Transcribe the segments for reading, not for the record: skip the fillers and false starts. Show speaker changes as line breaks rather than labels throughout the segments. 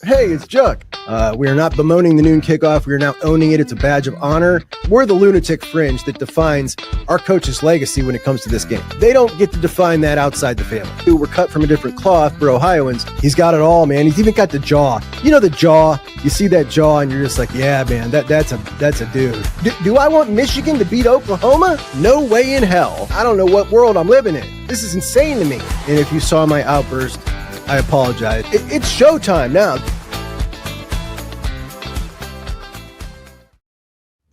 Hey, it's Chuck. We are not bemoaning the noon kickoff. We are now owning it. It's a badge of honor. We're the lunatic fringe that defines our coach's legacy when it comes to this game. They don't get to define that outside the family. We're cut from a different cloth for Ohioans. He's got it all, man. He's even got the jaw. You know the jaw. You see that jaw and you're just like, yeah, man, that's a dude. Do I want Michigan to beat Oklahoma? No way in hell. I don't know what world I'm living in. This is insane to me. And if you saw my outburst, I apologize. It's showtime now.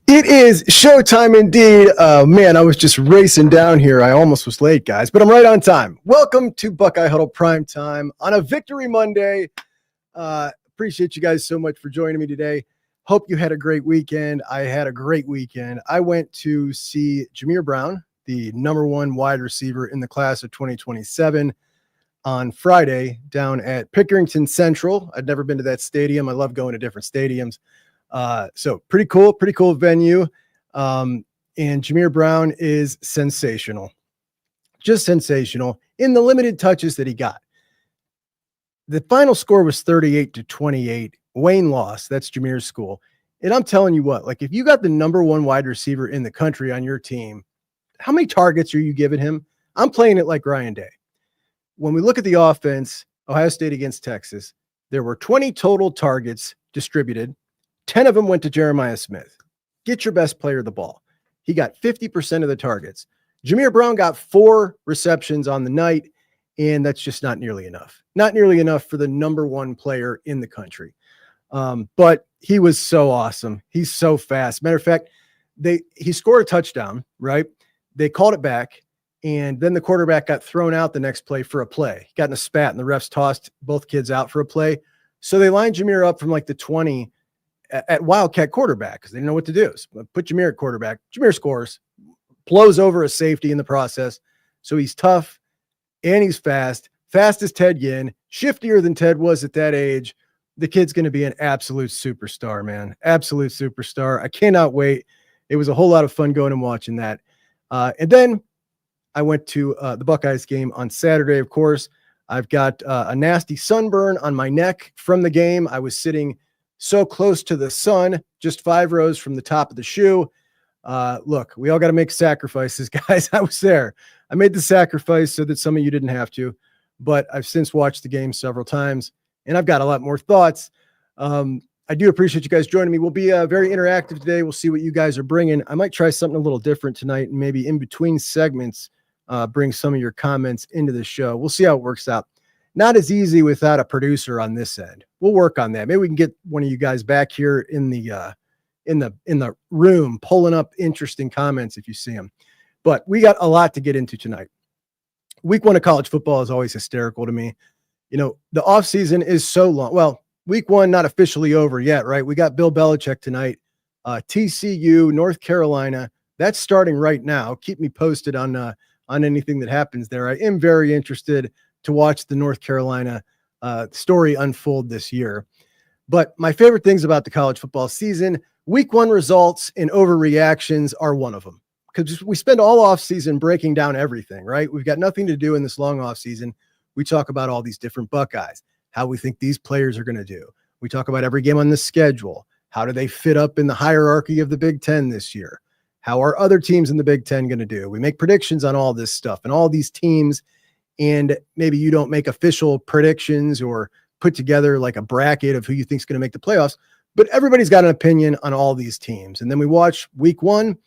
It is showtime indeed. Man, I was just racing down here. I almost was late, guys, but I'm right on time. Welcome to Buckeye Huddle Prime Time on a Victory Monday. Appreciate you guys so much for joining me today. Hope you had a great weekend. I had a great weekend. I went to see Jameer Brown, the #1 wide receiver in the class of 2027. On Friday down at Pickerington Central. I'd never been to that stadium. I love going to different stadiums. So pretty cool venue. And Jameer Brown is sensational, just sensational in the limited touches that he got. The final score was 38-28. Wayne lost. That's Jameer's school. And I'm telling you what, like if you got the #1 wide receiver in the country on your team, how many targets are you giving him? I'm playing it like Ryan Day. When we look at the offense, Ohio State against Texas, there were 20 total targets distributed. 10 of them went to Jeremiah Smith. Get your best player the ball. He got 50% of the targets. Jameer Brown got 4 receptions on the night, and that's just not nearly enough. Not nearly enough for the #1 player in the country. But he was so awesome. He's so fast. Matter of fact, he scored a touchdown, right? They called it back. And then the quarterback got thrown out the next play for a play. He got in a spat, and the refs tossed both kids out for a play. So they lined Jameer up from like the 20 at Wildcat quarterback because they didn't know what to do. So put Jameer at quarterback. Jameer scores, blows over a safety in the process. So he's tough, and he's fast. Fast as Ted Ginn, shiftier than Ted was at that age. The kid's going to be an absolute superstar, man. Absolute superstar. I cannot wait. It was a whole lot of fun going and watching that. And then I went to the Buckeyes game on Saturday, of course. I've got a nasty sunburn on my neck from the game. I was sitting so close to the sun, just 5 rows from the top of the shoe. Look, we all got to make sacrifices, guys. I was there. I made the sacrifice so that some of you didn't have to, but I've since watched the game several times, and I've got a lot more thoughts. I do appreciate you guys joining me. We'll be very interactive today. We'll see what you guys are bringing. I might try something a little different tonight, and maybe in between segments, bring some of your comments into the show. We'll see how it works out. Not as easy without a producer on this end. We'll work on that. Maybe we can get one of you guys back here in the room, pulling up interesting comments if you see them. But we got a lot to get into tonight. Week 1 of college football is always hysterical to me. You know, the offseason is so long. Well, week 1 not officially over yet, right? We got Bill Belichick tonight. TCU, North Carolina. That's starting right now. Keep me posted on anything that happens there. I am very interested to watch the North Carolina story unfold this year. But my favorite things about the college football season, week 1 results and overreactions are one of them. Because we spend all off season breaking down everything, right? We've got nothing to do in this long off season. We talk about all these different Buckeyes, how we think these players are going to do. We talk about every game on the schedule. How do they fit up in the hierarchy of the Big Ten this year? How are other teams in the Big Ten going to do? We make predictions on all this stuff and all these teams, and maybe you don't make official predictions or put together like a bracket of who you think is going to make the playoffs, but everybody's got an opinion on all these teams. And then we watch week 1,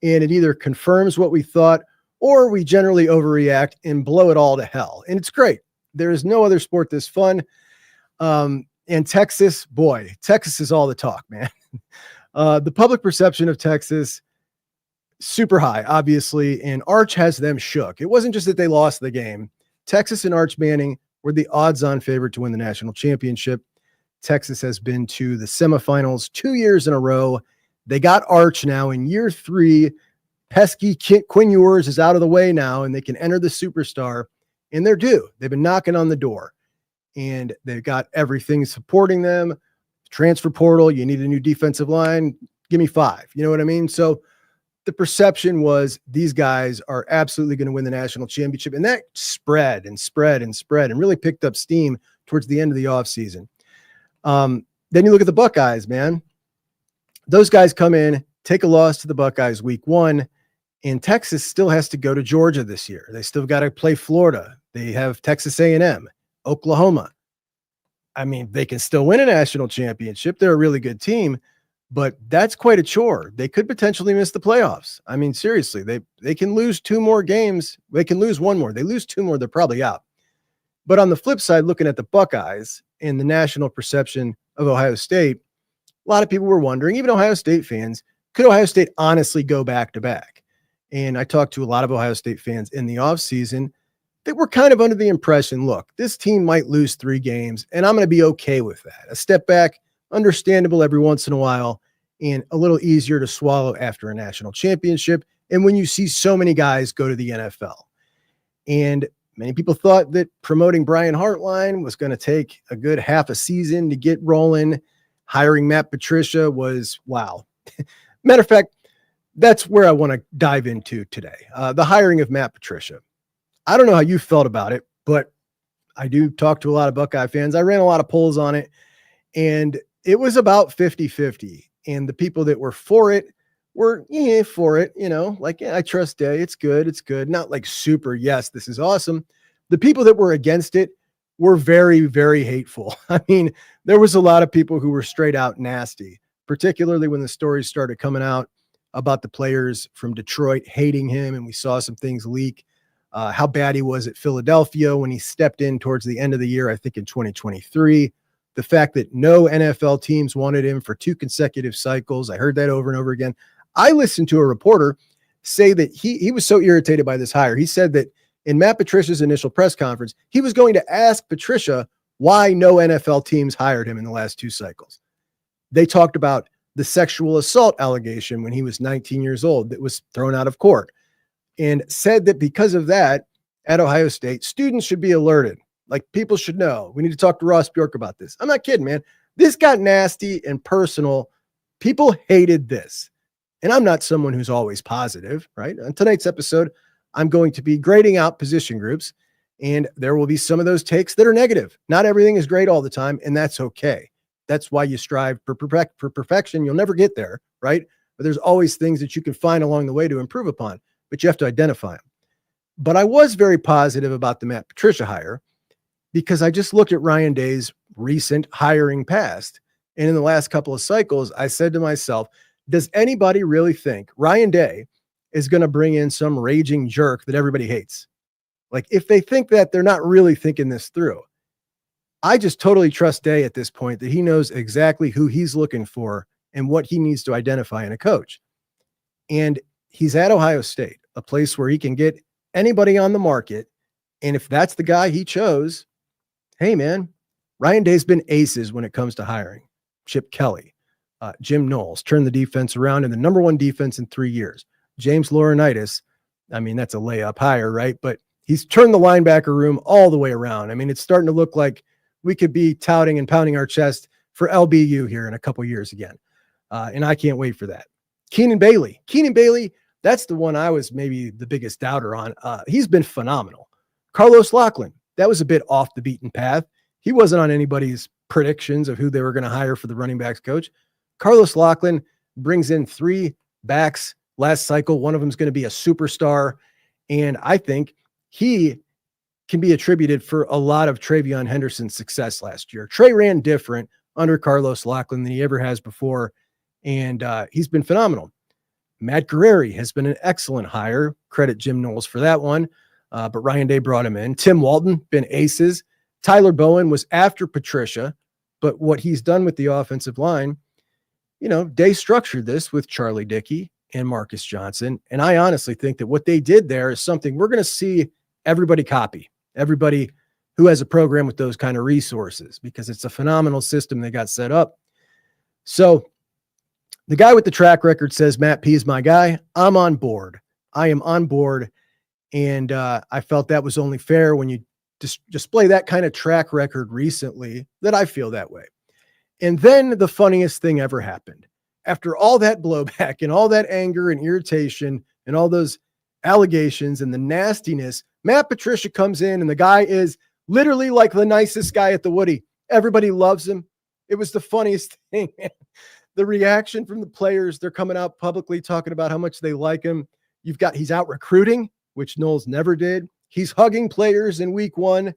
and it either confirms what we thought or we generally overreact and blow it all to hell. And it's great. There is no other sport this fun. And Texas, boy, Texas is all the talk, man. The public perception of Texas, super high, obviously, and Arch has them shook. It wasn't just that they lost the game. Texas and Arch Manning were the odds-on favorite to win the national championship. Texas has been to the semifinals 2 years in a row. They got Arch now in year 3. Pesky Quinn Ewers is out of the way now, and they can enter the superstar, and they're due. They've been knocking on the door, and they've got everything supporting them. Transfer portal, you need a new defensive line. Give me 5. You know what I mean? So the perception was these guys are absolutely going to win the national championship. And that spread and really picked up steam towards the end of the offseason. Then you look at the Buckeyes, man. Those guys come in, take a loss to the Buckeyes week 1, and Texas still has to go to Georgia this year. They still got to play Florida. They have Texas A&M, Oklahoma. I mean, they can still win a national championship. They're a really good team, but that's quite a chore. They could potentially miss the playoffs. I mean, seriously, they can lose 2 more games. They can lose 1 more. They lose 2 more, they're probably out. But on the flip side, looking at the Buckeyes and the national perception of Ohio State, a lot of people were wondering, even Ohio State fans, could Ohio State honestly go back-to-back? And I talked to a lot of Ohio State fans in the offseason that were kind of under the impression, look, this team might lose 3 games, and I'm going to be okay with that. A step back, understandable every once in a while, and a little easier to swallow after a national championship. And when you see so many guys go to the NFL. And many people thought that promoting Brian Hartline was going to take a good half a season to get rolling. Hiring Matt Patricia was, wow. Matter of fact, that's where I want to dive into today. The hiring of Matt Patricia. I don't know how you felt about it, but I do talk to a lot of Buckeye fans. I ran a lot of polls on it, and it was about 50-50. And the people that were for it were for it, like, I trust Day. It's good. It's good. Not like super, yes, this is awesome. The people that were against it were very, very hateful. I mean, there was a lot of people who were straight out nasty, particularly when the stories started coming out about the players from Detroit hating him. And we saw some things leak, how bad he was at Philadelphia when he stepped in towards the end of the year, I think in 2023. The fact that no NFL teams wanted him for 2 consecutive cycles. I heard that over and over again. I listened to a reporter say that he was so irritated by this hire. He said that in Matt Patricia's initial press conference, he was going to ask Patricia why no NFL teams hired him in the last 2 cycles. They talked about the sexual assault allegation when he was 19 years old that was thrown out of court, and said that because of that, at Ohio State, students should be alerted. Like, people should know. We need to talk to Ross Bjork about this. I'm not kidding, man. This got nasty and personal. People hated this. And I'm not someone who's always positive, right? On tonight's episode, I'm going to be grading out position groups, and there will be some of those takes that are negative. Not everything is great all the time, and that's okay. That's why you strive for perfection. You'll never get there, right? But there's always things that you can find along the way to improve upon, but you have to identify them. But I was very positive about the Matt Patricia hire because I just looked at Ryan Day's recent hiring past. And in the last couple of cycles, I said to myself, does anybody really think Ryan Day is going to bring in some raging jerk that everybody hates? Like, if they think that, they're not really thinking this through. I just totally trust Day at this point that he knows exactly who he's looking for and what he needs to identify in a coach. And he's at Ohio State, a place where he can get anybody on the market. And if that's the guy he chose, hey, man, Ryan Day's been aces when it comes to hiring. Chip Kelly, Jim Knowles turned the defense around in the #1 defense in 3 years. James Laurinaitis, I mean, that's a layup hire, right? But he's turned the linebacker room all the way around. I mean, it's starting to look like we could be touting and pounding our chest for LBU here in a couple years again. And I can't wait for that. Keenan Bailey, that's the one I was maybe the biggest doubter on. He's been phenomenal. Carlos Loughlin, that was a bit off the beaten path. He wasn't on anybody's predictions of who they were going to hire for the running backs coach. Carlos Loughlin brings in 3 backs last cycle. One of them is going to be a superstar. And I think he can be attributed for a lot of Travion Henderson's success last year. Trey ran different under Carlos Loughlin than he ever has before. And he's been phenomenal. Matt Guerrieri has been an excellent hire. Credit Jim Knowles for that one. But Ryan Day brought him in. Tim Walton, been aces. Tyler Bowen was after Patricia, but what he's done with the offensive line, Day structured this with Charlie Dickey and Marcus Johnson. And I honestly think that what they did there is something we're going to see everybody copy, everybody who has a program with those kind of resources, because it's a phenomenal system they got set up. So the guy with the track record says, Matt P is my guy. I'm on board. I am on board. And I felt that was only fair when you display that kind of track record recently, that I feel that way. And then the funniest thing ever happened. After all that blowback and all that anger and irritation and all those allegations and the nastiness, Matt Patricia comes in, and the guy is literally like the nicest guy at the Woody. Everybody loves him. It was the funniest thing. The reaction from the players, they're coming out publicly talking about how much they like him. He's out recruiting, which Knowles never did. He's hugging players in week 1.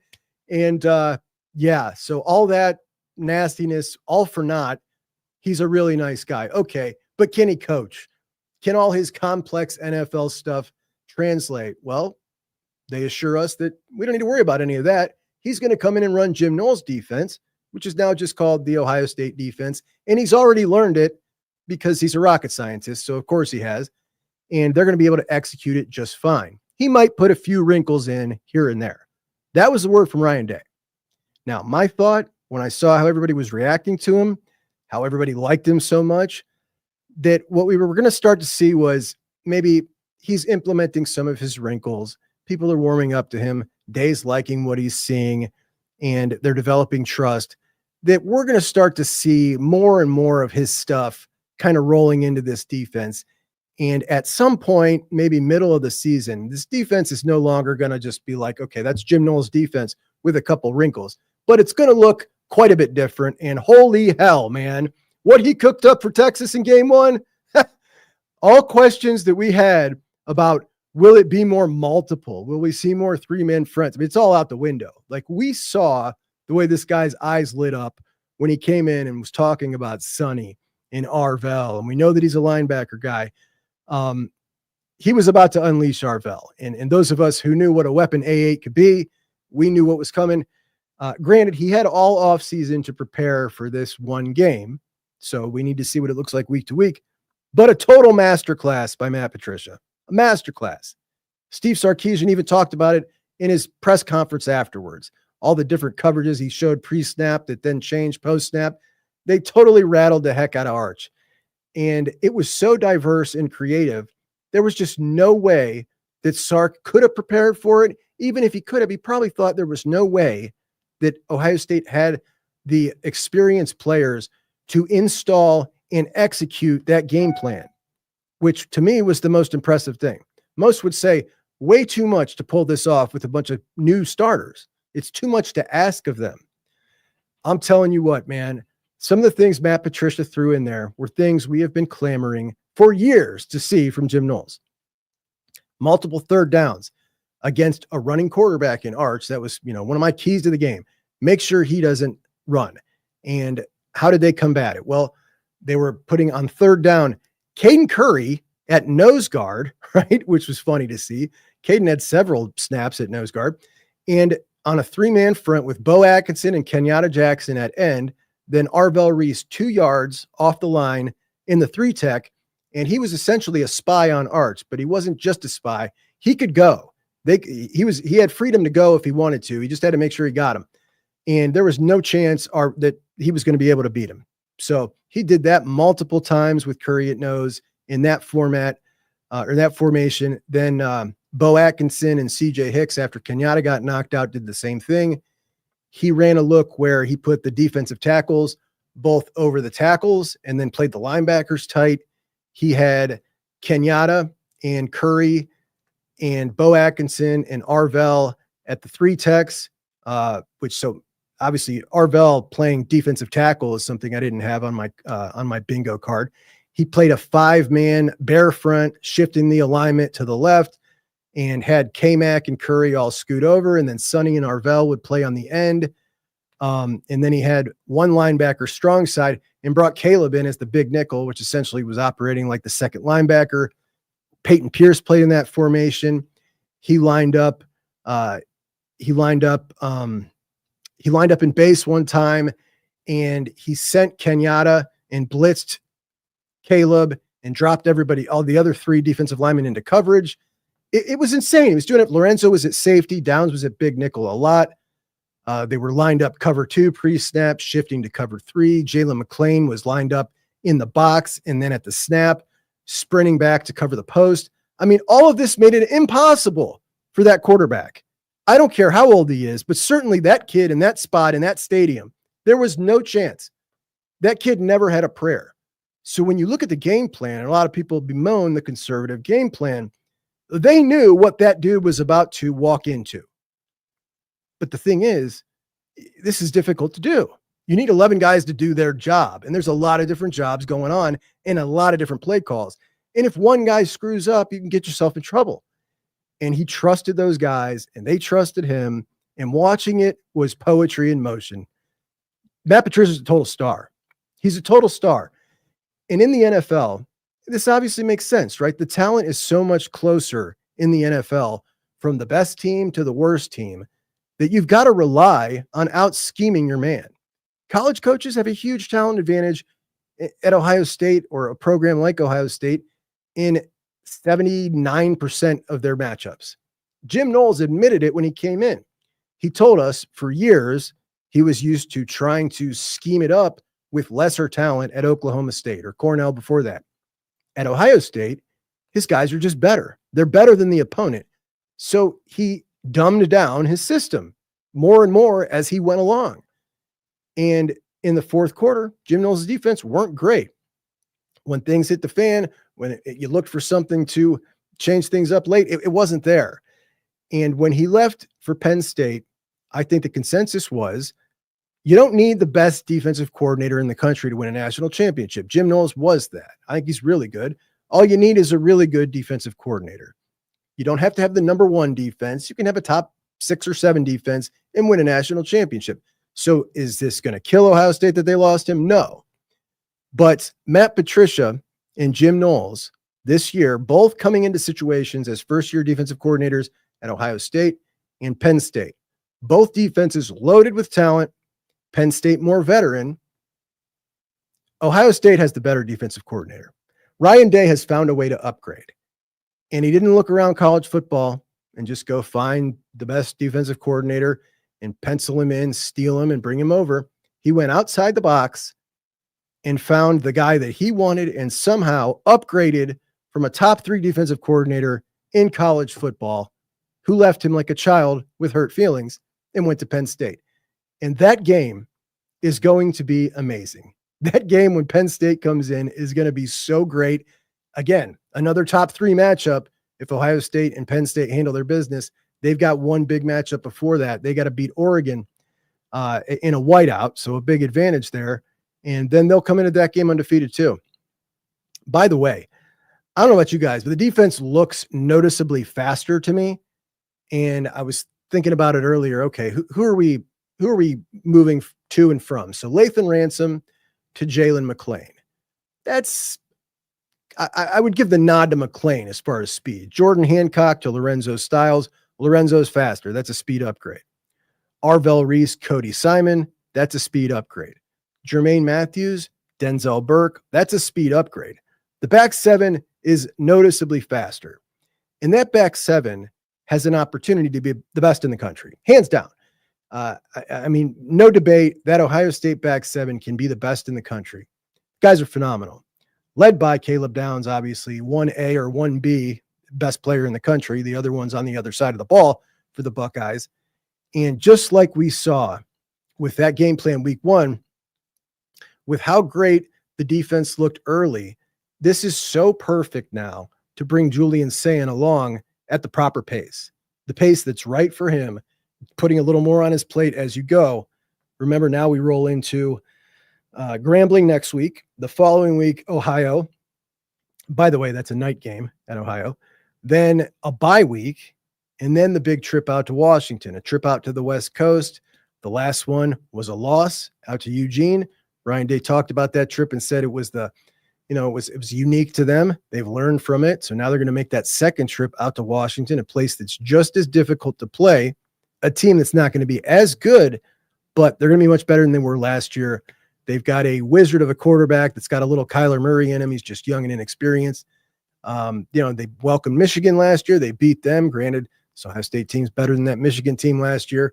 And so all that nastiness, all for naught. He's a really nice guy. Okay, but can he coach? Can all his complex NFL stuff translate? Well, they assure us that we don't need to worry about any of that. He's going to come in and run Jim Knowles' defense, which is now just called the Ohio State defense. And he's already learned it because he's a rocket scientist. So of course he has. And they're going to be able to execute it just fine. He might put a few wrinkles in here and there. That was the word from Ryan Day. Now, my thought when I saw how everybody was reacting to him, how everybody liked him so much, that what we were going to start to see was maybe he's implementing some of his wrinkles. People are warming up to him. Day's liking what he's seeing, and they're developing trust, that we're going to start to see more and more of his stuff kind of rolling into this defense. And at some point, maybe middle of the season, this defense is no longer going to just be like, okay, that's Jim Knowles' defense with a couple wrinkles, but it's going to look quite a bit different. And holy hell, man, what he cooked up for Texas in game 1, all questions that we had about, will it be more multiple? Will we see more 3-man fronts? I mean, it's all out the window. Like, we saw the way this guy's eyes lit up when he came in and was talking about Sonny and Arvell. And we know that he's a linebacker guy. He was about to unleash Arvell. And those of us who knew what a weapon A8 could be, we knew what was coming. Granted, he had all off season to prepare for this one game. So we need to see what it looks like week to week, but a total masterclass by Matt Patricia, a masterclass. Steve Sarkisian even talked about it in his press conference afterwards. All the different coverages he showed pre-snap that then changed post-snap. They totally rattled the heck out of Arch. And it was so diverse and creative. There was just no way that Sark could have prepared for it. Even if he could have, he probably thought there was no way that Ohio State had the experienced players to install and execute that game plan, which to me was the most impressive thing. Most would say way too much to pull this off with a bunch of new starters. It's too much to ask of them. I'm telling you what, man, some of the things Matt Patricia threw in there were things we have been clamoring for years to see from Jim Knowles. Multiple third downs against a running quarterback in Arch. That was, one of my keys to the game. Make sure he doesn't run. And how did they combat it? Well, they were putting on third down Caden Curry at nose guard, right? Which was funny to see. Caden had several snaps at nose guard. And on a 3-man front with Bo Atkinson and Kenyatta Jackson at end, then Arvell Reese 2 yards off the line in the 3-tech. And he was essentially a spy on Arch, but he wasn't just a spy. He could go. He had freedom to go if he wanted to. He just had to make sure he got him. And there was no chance that he was going to be able to beat him. So he did that multiple times with Curry at nose in that format or that formation. Then Bo Atkinson and CJ Hicks, after Kenyatta got knocked out, did the same thing. He ran a look where he put the defensive tackles both over the tackles and then played the linebackers tight. He had Kenyatta and Curry and Bo Atkinson and Arvell at the 3-techs, which so obviously Arvell playing defensive tackle is something I didn't have on my bingo card. He played a 5-man bear front, shifting the alignment to the left, and had K-Mac and Curry all scoot over, and then Sonny and Arvell would play on the end. And then he had one linebacker strong side and brought Caleb in as the big nickel, which essentially was operating like the second linebacker. Peyton Pierce played in that formation. He lined up in base one time, and he sent Kenyatta and blitzed Caleb and dropped everybody, all the other 3 defensive linemen into coverage. It was insane. He was doing it. Lorenzo was at safety. Downs was at big nickel a lot. They were lined up cover 2 pre-snap, shifting to cover 3. Jalen McClain was lined up in the box and then at the snap, sprinting back to cover the post. I mean, all of this made it impossible for that quarterback. I don't care how old he is, but certainly that kid in that spot in that stadium, there was no chance. That kid never had a prayer. So when you look at the game plan, and a lot of people bemoan the conservative game plan, they knew what that dude was about to walk into. But the thing is, this is difficult to do. You need 11 guys to do their job. And there's a lot of different jobs going on and a lot of different play calls. And if one guy screws up, you can get yourself in trouble. And he trusted those guys and they trusted him. And watching it was poetry in motion. Matt Patricia is a total star. He's a total star. And in the NFL, this obviously makes sense, right? The talent is so much closer in the NFL from the best team to the worst team that you've got to rely on out scheming your man. College coaches have a huge talent advantage at Ohio State or a program like Ohio State in 79% of their matchups. Jim Knowles admitted it when he came in. He told us for years he was used to trying to scheme it up with lesser talent at Oklahoma State or Cornell before that. At Ohio State, his guys are just better. They're better than the opponent. So he dumbed down his system more and more as he went along. And in the fourth quarter, Jim Knowles' defense weren't great. When things hit the fan, when you looked for something to change things up late, it wasn't there. And when he left for Penn State, I think the consensus was you don't need the best defensive coordinator in the country to win a national championship. Jim Knowles was that. I think he's really good. All you need is a really good defensive coordinator. You don't have to have the number one defense. You can have a top 6 or 7 defense and win a national championship. So is this going to kill Ohio State that they lost him? No. But Matt Patricia and Jim Knowles this year, both coming into situations as first-year defensive coordinators at Ohio State and Penn State. Both defenses loaded with talent. Penn State more veteran. Ohio State has the better defensive coordinator. Ryan Day has found a way to upgrade. And he didn't look around college football and just go find the best defensive coordinator and pencil him in, steal him, and bring him over. He went outside the box and found the guy that he wanted and somehow upgraded from a top 3 defensive coordinator in college football who left him like a child with hurt feelings and went to Penn State. And that game is going to be amazing. That game when Penn State comes in is going to be so great. Again, another top 3 matchup. If Ohio State and Penn State handle their business, they've got one big matchup before that. They got to beat Oregon in a whiteout, so a big advantage there. And then they'll come into that game undefeated too. By the way, I don't know about you guys, but the defense looks noticeably faster to me. And I was thinking about it earlier. Okay, who are we moving to and from? So Lathan Ransom to Jalen McClain. That's I would give the nod to McClain as far as speed. Jordan Hancock to Lorenzo Styles. Lorenzo's faster. That's a speed upgrade. Arvell Reese, Cody Simon. That's a speed upgrade. Jermaine Matthews, Denzel Burke. That's a speed upgrade. The back 7 is noticeably faster. And that back 7 has an opportunity to be the best in the country. Hands down. I mean, no debate that Ohio State back 7 can be the best in the country. Guys are phenomenal. Led by Caleb Downs, obviously 1A or 1B, best player in the country. The other one's on the other side of the ball for the Buckeyes. And just like we saw with that game plan week 1, with how great the defense looked early, this is so perfect now to bring Julian Sayin along at the proper pace, the pace that's right for him, putting a little more on his plate as you go. Remember, now we roll into Grambling next week. The following week, Ohio. By the way, that's a night game at Ohio. Then a bye week, and then the big trip out to Washington, a trip out to the West Coast. The last one was a loss out to Eugene. Ryan Day talked about that trip and said it was it was unique to them. They've learned from it. So now they're going to make that second trip out to Washington, a place that's just as difficult to play, a team that's not going to be as good, but they're going to be much better than they were last year. They've got a wizard of a quarterback that's got a little Kyler Murray in him. He's just young and inexperienced. They welcomed Michigan last year. They beat them. Granted, so Ohio State team's better than that Michigan team last year,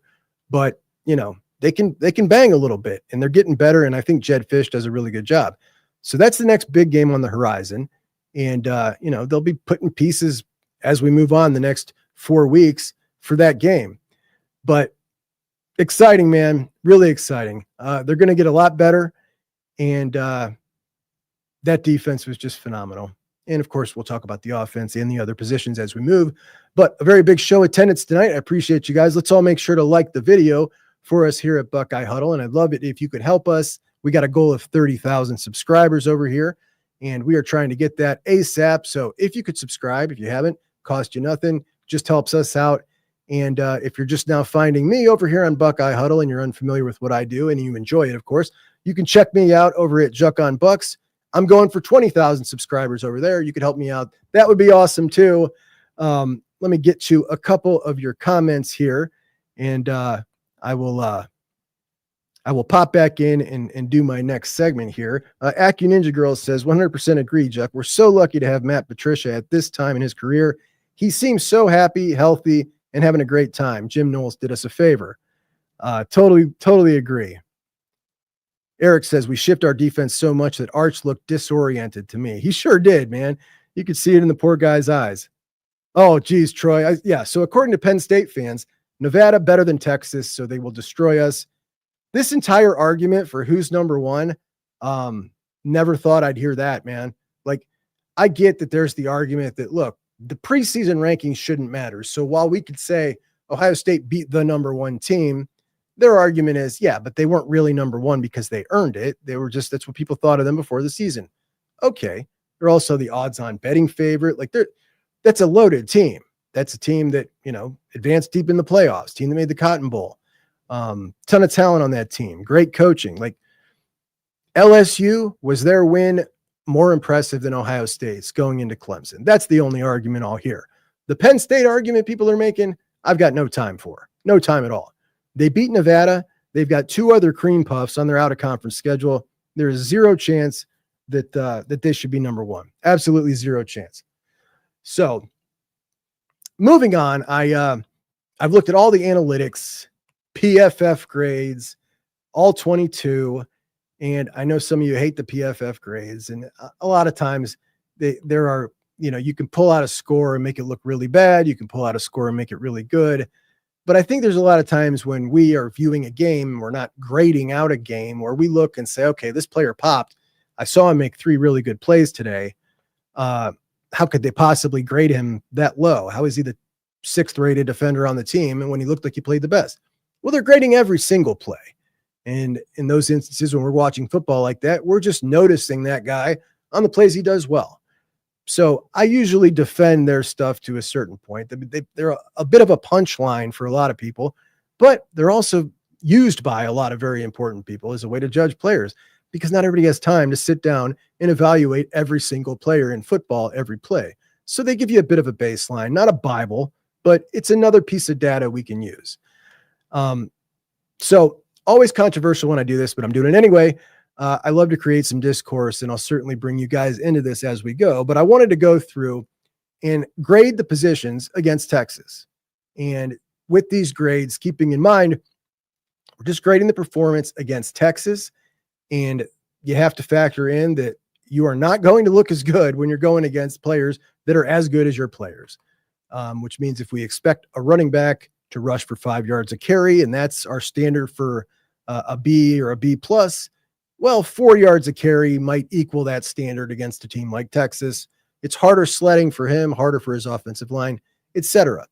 but they can bang a little bit, and they're getting better. And I think Jed Fish does a really good job. So that's the next big game on the horizon. And they'll be putting pieces as we move on the next 4 weeks for that game. But exciting, man. Really exciting. They're going to get a lot better. And that defense was just phenomenal. And of course, we'll talk about the offense and the other positions as we move. But a very big show attendance tonight. I appreciate you guys. Let's all make sure to like the video, for us here at Buckeye Huddle. And I'd love it if you could help us. We got a goal of 30,000 subscribers over here, and we are trying to get that ASAP. So if you could subscribe, if you haven't, cost you nothing, just helps us out. And if you're just now finding me over here on Buckeye Huddle and you're unfamiliar with what I do and you enjoy it, of course, you can check me out over at Juck on Bucks. I'm going for 20,000 subscribers over there. You could help me out. That would be awesome too. Let me get to a couple of your comments here, and I will pop back in and do my next segment here. Acu Ninja Girl says, 100% agree, Juck. We're so lucky to have Matt Patricia at this time in his career. He seems so happy, healthy, and having a great time. Jim Knowles did us a favor. Totally agree. Eric says, we shift our defense so much that Arch looked disoriented to me. He sure did, man. You could see it in the poor guy's eyes. Oh, geez, Troy. So according to Penn State fans, Nevada better than Texas, so they will destroy us. This entire argument for who's number one, never thought I'd hear that, man. Like, I get that there's the argument that, look, the preseason rankings shouldn't matter. So while we could say Ohio State beat the number one team, their argument is, yeah, but they weren't really number one because they earned it. They were just, that's what people thought of them before the season. Okay. They're also the odds on betting favorite. Like, that's a loaded team. That's a team that, advanced deep in the playoffs, team that made the Cotton Bowl. Ton of talent on that team. Great coaching. Like, LSU, was their win more impressive than Ohio State's going into Clemson? That's the only argument I'll hear. The Penn State argument people are making, I've got no time for. No time at all. They beat Nevada. They've got two other cream puffs on their out-of-conference schedule. There is zero chance that they should be number one. Absolutely zero chance. So, moving on, I've looked at all the analytics, PFF grades, all 22, and I know some of you hate the PFF grades, and a lot of times there are, you can pull out a score and make it look really bad. You can pull out a score and make it really good. But I think there's a lot of times when we are viewing a game, we're not grading out a game, where we look and say, okay, this player popped. I saw him make 3 really good plays today. How could they possibly grade him that low? How is he the 6th rated defender on the team? And when he looked like he played the best? Well, they're grading every single play. And in those instances, when we're watching football like that, we're just noticing that guy on the plays he does well. So I usually defend their stuff to a certain point. They're a bit of a punchline for a lot of people, but they're also used by a lot of very important people as a way to judge players, because not everybody has time to sit down and evaluate every single player in football, every play. So they give you a bit of a baseline, not a Bible, but it's another piece of data we can use. So always controversial when I do this, but I'm doing it anyway. I love to create some discourse, and I'll certainly bring you guys into this as we go. But I wanted to go through and grade the positions against Texas. And with these grades, keeping in mind, we're just grading the performance against Texas. And you have to factor in that you are not going to look as good when you're going against players that are as good as your players, which means if we expect a running back to rush for 5 yards a carry, and that's our standard for a B or a B plus, well, 4 yards a carry might equal that standard against a team like Texas. It's harder sledding for him, harder for his offensive line, etc.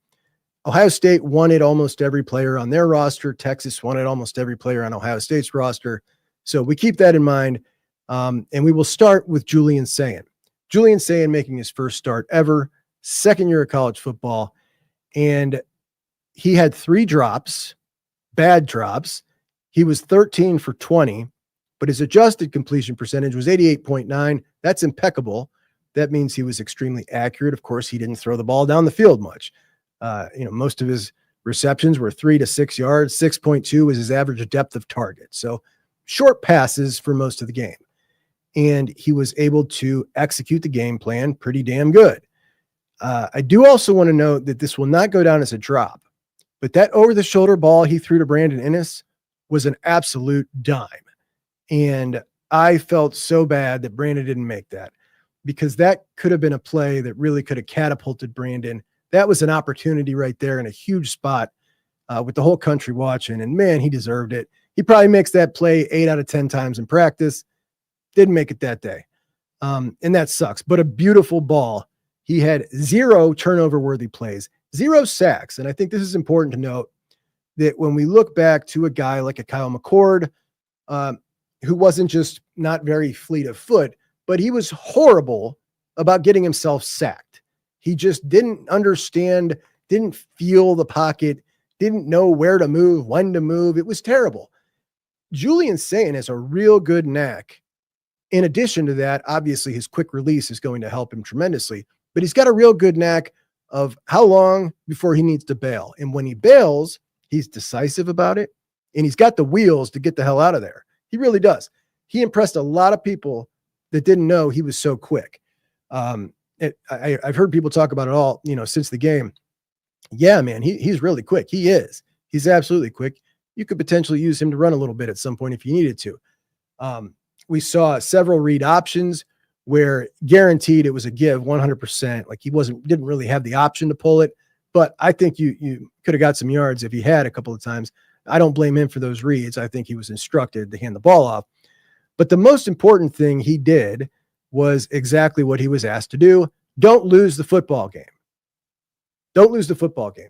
Ohio State wanted almost every player on their roster. Texas wanted almost every player on Ohio State's roster. So we keep that in mind. And we will start with Julian Sayin. Julian Sayin making his first start ever, second year of college football. And he had 3 drops, bad drops. He was 13 for 20. But his adjusted completion percentage was 88.9. That's impeccable. That means he was extremely accurate. Of course, he didn't throw the ball down the field much. Most of his receptions were 3 to 6 yards. 6.2 was his average depth of target. So short passes for most of the game. And he was able to execute the game plan pretty damn good. I do also want to note that this will not go down as a drop, but that over-the-shoulder ball he threw to Brandon Inniss was an absolute dime. And I felt so bad that Brandon didn't make that, because that could have been a play that really could have catapulted Brandon. That was an opportunity right there in a huge spot with the whole country watching. And man, he deserved it. He probably makes that play 8 out of 10 times in practice. Didn't make it that day. And that sucks, but a beautiful ball. He had 0 turnover worthy plays, 0 sacks. And I think this is important to note. that when we look back to a guy like a Kyle McCord, who wasn't just not very fleet of foot, but he was horrible about getting himself sacked. He just didn't understand, didn't feel the pocket, didn't know where to move, when to move. It was terrible. Julian Sayin has a real good knack. In addition to that, obviously his quick release is going to help him tremendously, but he's got a real good knack of how long before he needs to bail. And when he bails, he's decisive about it, and he's got the wheels to get the hell out of there. He really does. He impressed a lot of people that didn't know he was so quick. I've heard people talk about it all, since the game. Yeah, man, he's really quick. He is. He's absolutely quick. You could potentially use him to run a little bit at some point if you needed to. We saw several read options where guaranteed it was a give 100%. Like he didn't really have the option to pull it, but I think you could have got some yards if he had a couple of times. I don't blame him for those reads. I think he was instructed to hand the ball off. But the most important thing he did was exactly what he was asked to do. Don't lose the football game. Don't lose the football game.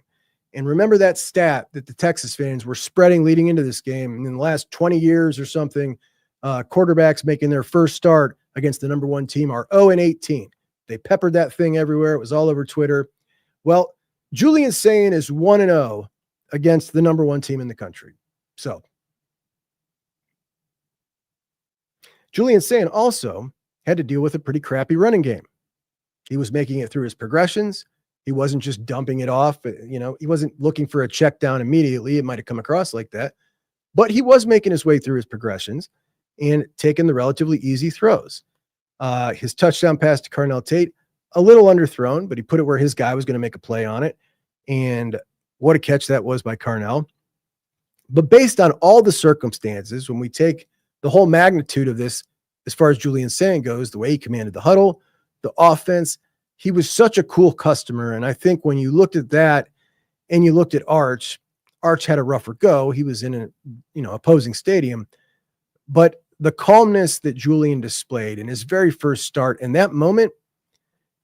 And remember that stat that the Texas fans were spreading leading into this game. And in the last 20 years or something, quarterbacks making their first start against the number one team are 0-18. They peppered that thing everywhere. It was all over Twitter. Well, Julian Sayin is 1-0 against the number one team in the country. So Julian Sayin also had to deal with a pretty crappy running game. He was making it through his progressions. He wasn't just dumping it off. He wasn't looking for a check down immediately. It might have come across like that, but he was making his way through his progressions and taking the relatively easy throws. His touchdown pass to Carnell Tate, a little underthrown, but he put it where his guy was going to make a play on it. And what a catch that was by Carnell. But based on all the circumstances, when we take the whole magnitude of this, as far as Julian Sayin goes, the way he commanded the huddle, the offense, he was such a cool customer. And I think when you looked at that and you looked at Arch had a rougher go. He was in an opposing stadium. But the calmness that Julian displayed in his very first start in that moment,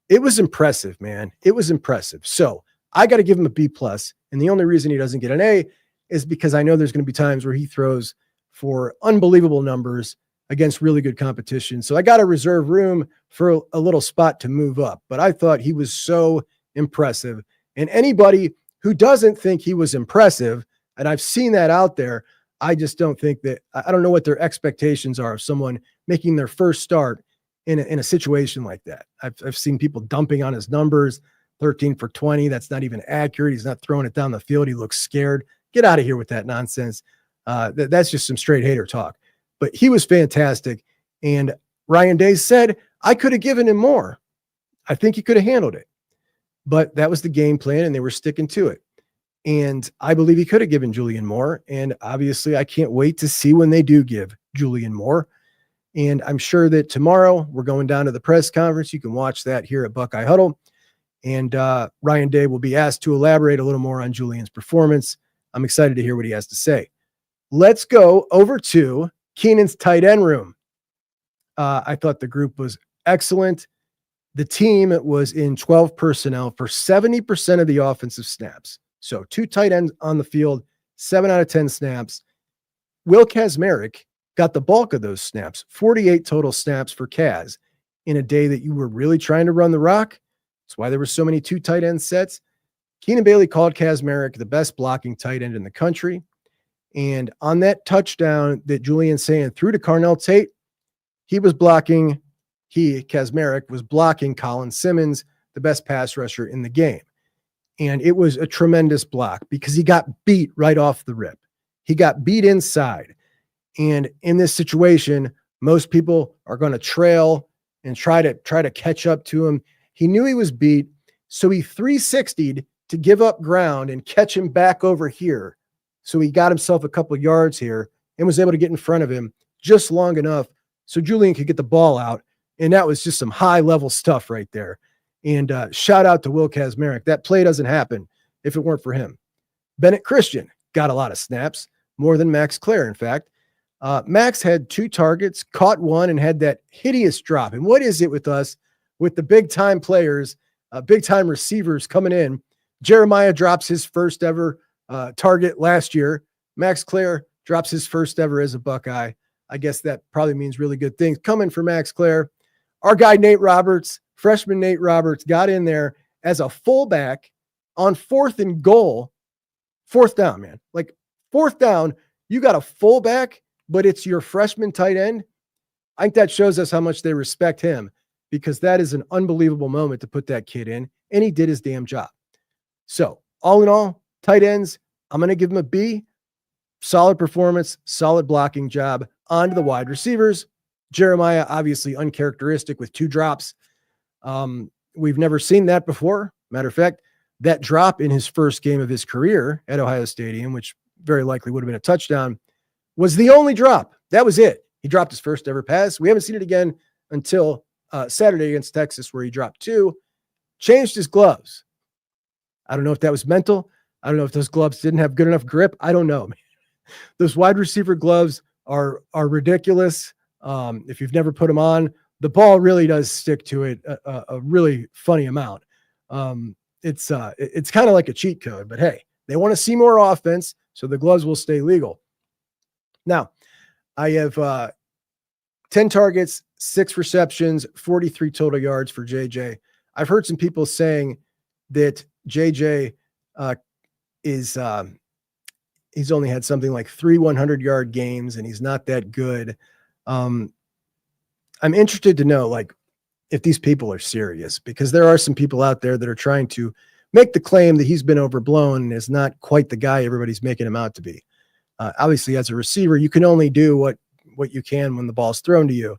it was impressive, man. It was impressive. So I got to give him a B+. And the only reason he doesn't get an A is because I know there's going to be times where he throws for unbelievable numbers against really good competition. So I got to reserve room for a little spot to move up. But I thought he was so impressive. And anybody who doesn't think he was impressive, and I've seen that out there, I just don't think that, I don't know what their expectations are of someone making their first start in a situation like that. I've seen people dumping on his numbers, 13 for 20. That's not even accurate. He's not throwing it down the field. He looks scared. Get out of here with that nonsense. That's just some straight hater talk. But he was fantastic. And Ryan Day said, I could have given him more. I think he could have handled it. But that was the game plan, and they were sticking to it. And I believe he could have given Julian more. And obviously, I can't wait to see when they do give Julian more. And I'm sure that tomorrow we're going down to the press conference. You can watch that here at Buckeye Huddle. And Ryan Day will be asked to elaborate a little more on Julian's performance. I'm excited to hear what he has to say. Let's go over to Keenan's tight end room. I thought the group was excellent. The team was in 12 personnel for 70% of the offensive snaps. So 2 tight ends on the field, 7 out of 10 snaps. Will Kazmarek got the bulk of those snaps, 48 total snaps for Kaz in a day that you were really trying to run the rock. That's why there were so many 2 tight end sets. Keenan Bailey called Kazmarek the best blocking tight end in the country. And on that touchdown that Julian Sayin threw to Carnell Tate, Kazmarek was blocking Colin Simmons, the best pass rusher in the game. And it was a tremendous block because he got beat right off the rip. He got beat inside. And in this situation, most people are going to trail and try to catch up to him. He knew he was beat, so he 360'd to give up ground and catch him back over here. So he got himself a couple yards here and was able to get in front of him just long enough so Julian could get the ball out. And that was just some high-level stuff right there. And shout out to Will Kazmarek. That play doesn't happen if it weren't for him. Bennett Christian got a lot of snaps, more than Max Clare, in fact. Max had 2 targets, caught 1, and had that hideous drop. And what is it with us, with the big-time players, big-time receivers coming in? Jeremiah drops his first ever target last year. Max Clare drops his first ever as a Buckeye. I guess that probably means really good things coming for Max Clare. Our guy, Nate Roberts, freshman Nate Roberts, got in there as a fullback on 4th and goal. 4th down, man. Like 4th down, you got a fullback, but it's your freshman tight end. I think that shows us how much they respect him, because that is an unbelievable moment to put that kid in, and he did his damn job. So all in all, tight ends, I'm going to give him a B. Solid performance, solid blocking job. On to the wide receivers. Jeremiah, obviously uncharacteristic with 2 drops. We've never seen that before. Matter of fact, that drop in his first game of his career at Ohio Stadium, which very likely would have been a touchdown, was the only drop. That was it. He dropped his first ever pass. We haven't seen it again until Saturday against Texas, where he dropped 2, changed his gloves. I don't know if that was mental. I don't know if those gloves didn't have good enough grip. I don't know. Those wide receiver gloves are ridiculous. If you've never put them on, the ball really does stick to it a really funny amount. It's kind of like a cheat code, but hey, they want to see more offense, so the gloves will stay legal. Now, I have 10 targets, 6 receptions, 43 total yards for JJ. I've heard some people saying that JJ he's only had something like 3 100-yard games, and he's not that good. I'm interested to know, like, if these people are serious, because there are some people out there that are trying to make the claim that he's been overblown and is not quite the guy everybody's making him out to be. Obviously, as a receiver, you can only do what you can when the ball's thrown to you.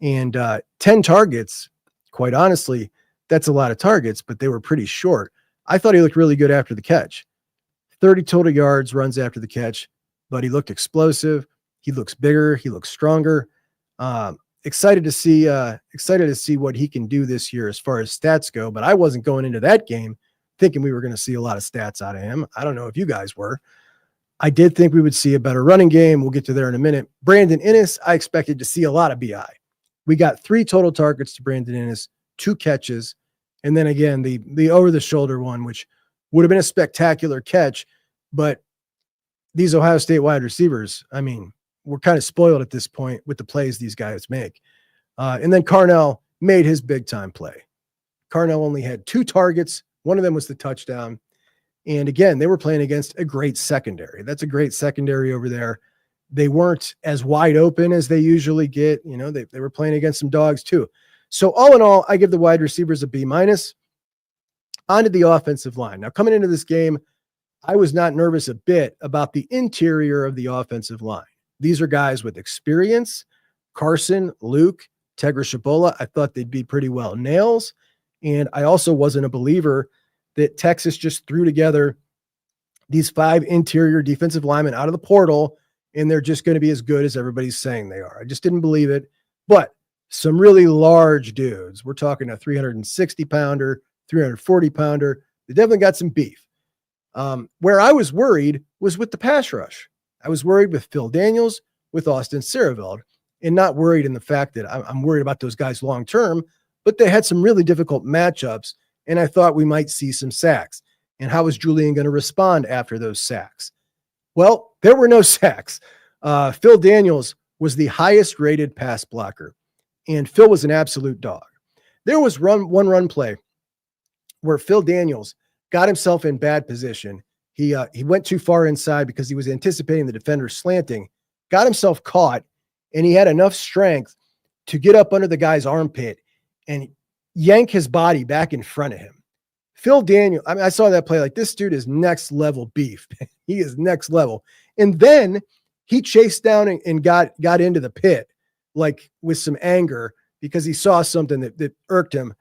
And 10 targets, quite honestly, that's a lot of targets, but they were pretty short. I thought he looked really good after the catch. 30 total yards, runs after the catch, but he looked explosive. He looks bigger. He looks stronger. Excited to see what he can do this year as far as stats go, but I wasn't going into that game thinking we were going to see a lot of stats out of him. I don't know if you guys were. I did think we would see a better running game. We'll get to there in a minute. Brandon Inniss, I expected to see a lot of BI. We got 3 total targets to Brandon Inniss, 2 catches, and then again, the over-the-shoulder one, which would have been a spectacular catch, but these Ohio State wide receivers, I mean, we're kind of spoiled at this point with the plays these guys make. And then Carnell made his big-time play. Carnell only had 2 targets. One of them was the touchdown. And again, they were playing against a great secondary. That's a great secondary over there. They weren't as wide open as they usually get. You know, they were playing against some dogs too. So all in all, I give the wide receivers a B-. On to the offensive line. Now, coming into this game, I was not nervous a bit about the interior of the offensive line. These are guys with experience. Carson, Luke, Tegra Shabola, I thought they'd be pretty well. Knowles. And I also wasn't a believer that Texas just threw together these 5 interior defensive linemen out of the portal, and they're just going to be as good as everybody's saying they are. I just didn't believe it. But some really large dudes. We're talking a 360-pounder, 340-pounder. They definitely got some beef. Where I was worried was with the pass rush. I was worried with Phil Daniels, with Austin Seroveld, and not worried in the fact that I'm worried about those guys long-term, but they had some really difficult matchups, and I thought we might see some sacks. And how was Julian going to respond after those sacks? Well, there were no sacks. Phil Daniels was the highest rated pass blocker, and Phil was an absolute dog. There was one run play where Phil Daniels got himself in bad position. He went too far inside because he was anticipating the defender slanting, got himself caught, and he had enough strength to get up under the guy's armpit and yank his body back in front of him. Phil Daniels, I mean, I saw that play, like, this dude is next level beef. He is next level. And then he chased down and got into the pit, like, with some anger because he saw something that irked him.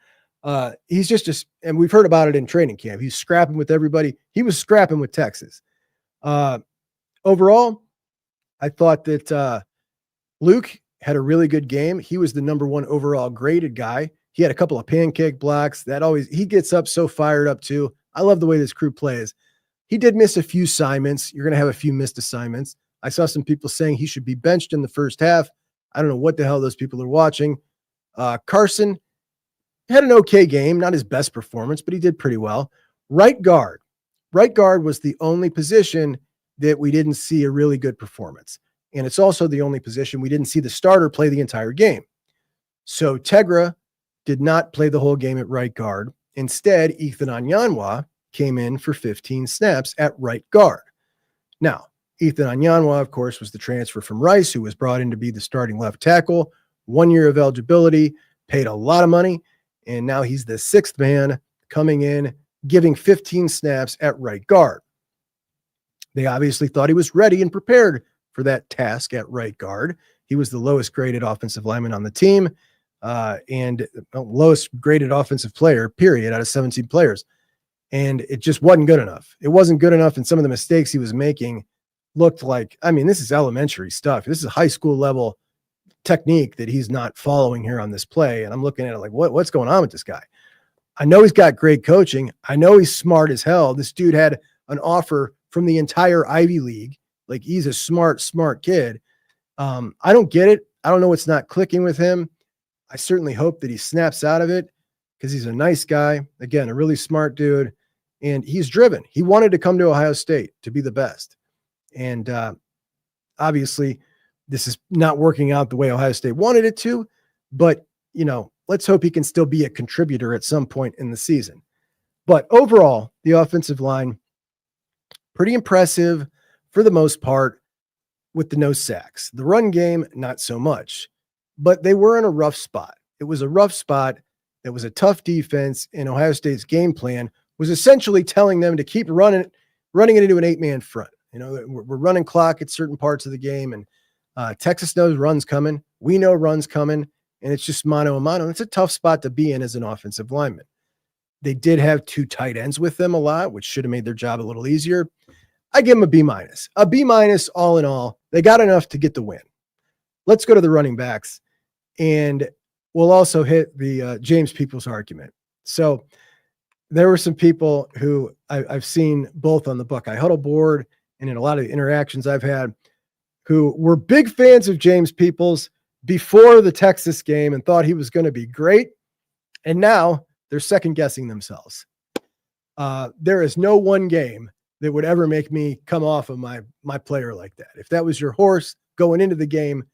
He's just, and we've heard about it in training camp. He's scrapping with everybody. He was scrapping with Texas. Overall, I thought that Luke had a really good game. He was the number 1 overall graded guy. He had a couple of pancake blocks. He gets up so fired up too. I love the way this crew plays. He did miss a few assignments. You're going to have a few missed assignments. I saw some people saying he should be benched in the first half. I don't know what the hell those people are watching. Carson had an okay game, not his best performance, but he did pretty well. Right guard, right guard was the only position that we didn't see a really good performance. And it's also the only position we didn't see the starter play the entire game. So Tegra did not play the whole game at right guard. Instead, Ethan Anyanwa came in for 15 snaps at right guard. Now, Ethan Anyanwa, of course, was the transfer from Rice, who was brought in to be the starting left tackle. 1 year of eligibility, paid a lot of money, and now he's the sixth man coming in, giving 15 snaps at right guard. They obviously thought he was ready and prepared for that task at right guard. He was the lowest graded offensive lineman on the team and lowest graded offensive player, period, out of 17 players. And it just wasn't good enough. It wasn't good enough, and some of the mistakes he was making looked like, I mean, this is elementary stuff. This is high school level technique that he's not following here on this play. And I'm looking at it like, what's going on with this guy? I know he's got great coaching. I know he's smart as hell. This dude had an offer from the entire Ivy League. Like, he's a smart kid. I don't get it. I don't know what's not clicking with him. I certainly hope that he snaps out of it because he's a nice guy. Again, a really smart dude. And he's driven. He wanted to come to Ohio State to be the best. And obviously, this is not working out the way Ohio State wanted it to. But, you know, let's hope he can still be a contributor at some point in the season. But overall, the offensive line, pretty impressive for the most part with the no sacks. The run game, not so much. But they were in a rough spot. It was a rough spot. It was a tough defense, and Ohio State's game plan was essentially telling them to keep running it into an 8-man front. You know, we're running clock at certain parts of the game, and Texas knows runs coming. We know runs coming, and it's just mano a mano. It's a tough spot to be in as an offensive lineman. They did have 2 tight ends with them a lot, which should have made their job a little easier. I give them a B-. A B- all in all. They got enough to get the win. Let's go to the running backs, and we'll also hit the James Peoples argument. So there were some people who I've seen both on the Buckeye Huddle board and in a lot of the interactions I've had who were big fans of James Peoples before the Texas game and thought he was going to be great. And now they're second guessing themselves. There is no one game that would ever make me come off of my player like that. If that was your horse going into the game,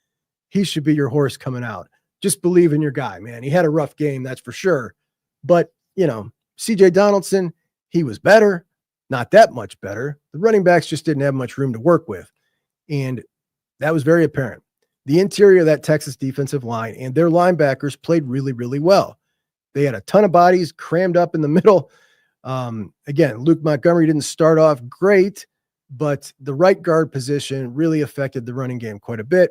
he should be your horse coming out. Just believe in your guy, man. He had a rough game, that's for sure. But, you know, CJ Donaldson, he was better, not that much better. The running backs just didn't have much room to work with. And that was very apparent. The interior of that Texas defensive line and their linebackers played really, really well. They had a ton of bodies crammed up in the middle. Again, Luke Montgomery didn't start off great, but the right guard position really affected the running game quite a bit.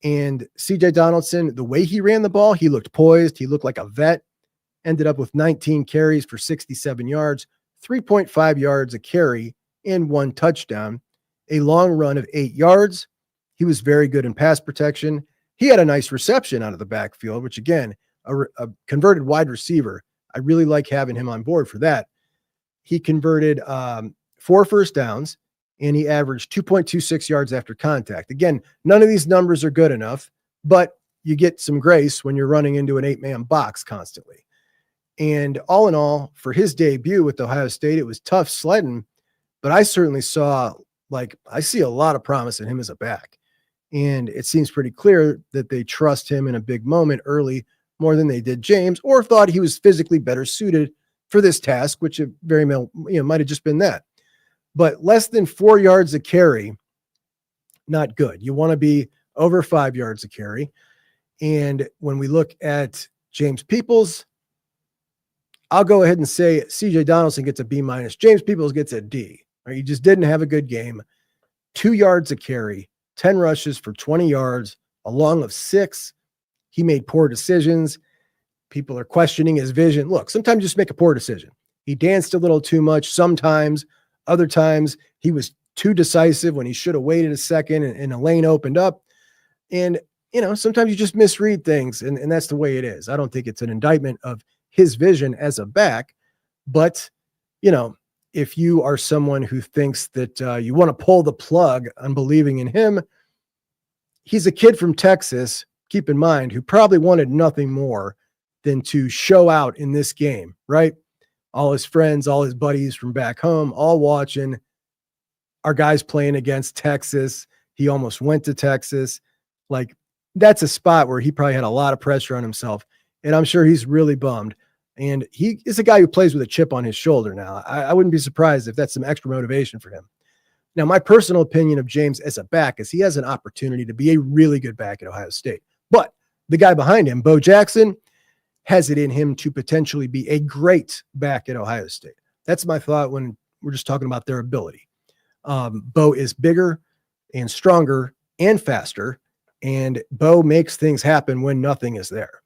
And CJ Donaldson, the way he ran the ball, he looked poised. He looked like a vet. Ended up with 19 carries for 67 yards, 3.5 yards a carry, and 1 touchdown, a long run of 8 yards. He was very good in pass protection. He had a nice reception out of the backfield, which, again, a converted wide receiver. I really like having him on board for that. He converted 4 first downs, and he averaged 2.26 yards after contact. Again, none of these numbers are good enough, but you get some grace when you're running into an 8-man box constantly. And all in all, for his debut with Ohio State, it was tough sledding, but I certainly I see a lot of promise in him as a back. And it seems pretty clear that they trust him in a big moment early more than they did James, or thought he was physically better suited for this task, which it very well, might have just been that. But less than 4 yards a carry, not good. You want to be over 5 yards a carry. And when we look at James Peoples, I'll go ahead and say CJ Donaldson gets a B-. James Peoples gets a D. Right? He just didn't have a good game. 2 yards a carry, 10 rushes for 20 yards, a long of 6. He made poor decisions. People are questioning his vision. Look, sometimes you just make a poor decision. He danced a little too much sometimes. Other times he was too decisive when he should have waited a second and a lane opened up. And, sometimes you just misread things, and that's the way it is. I don't think it's an indictment of his vision as a back, but, if you are someone who thinks that you want to pull the plug on believing in him, he's a kid from Texas, keep in mind, who probably wanted nothing more than to show out in this game, right? all his friends, all his buddies from back home, all watching. Our guys playing against Texas. He almost went to Texas. Like, that's a spot where he probably had a lot of pressure on himself. And I'm sure he's really bummed. And he is a guy who plays with a chip on his shoulder now. I wouldn't be surprised if that's some extra motivation for him. Now, my personal opinion of James as a back is he has an opportunity to be a really good back at Ohio State. But the guy behind him, Bo Jackson, has it in him to potentially be a great back at Ohio State. That's my thought when we're just talking about their ability. Bo is bigger and stronger and faster, and Bo makes things happen when nothing is there.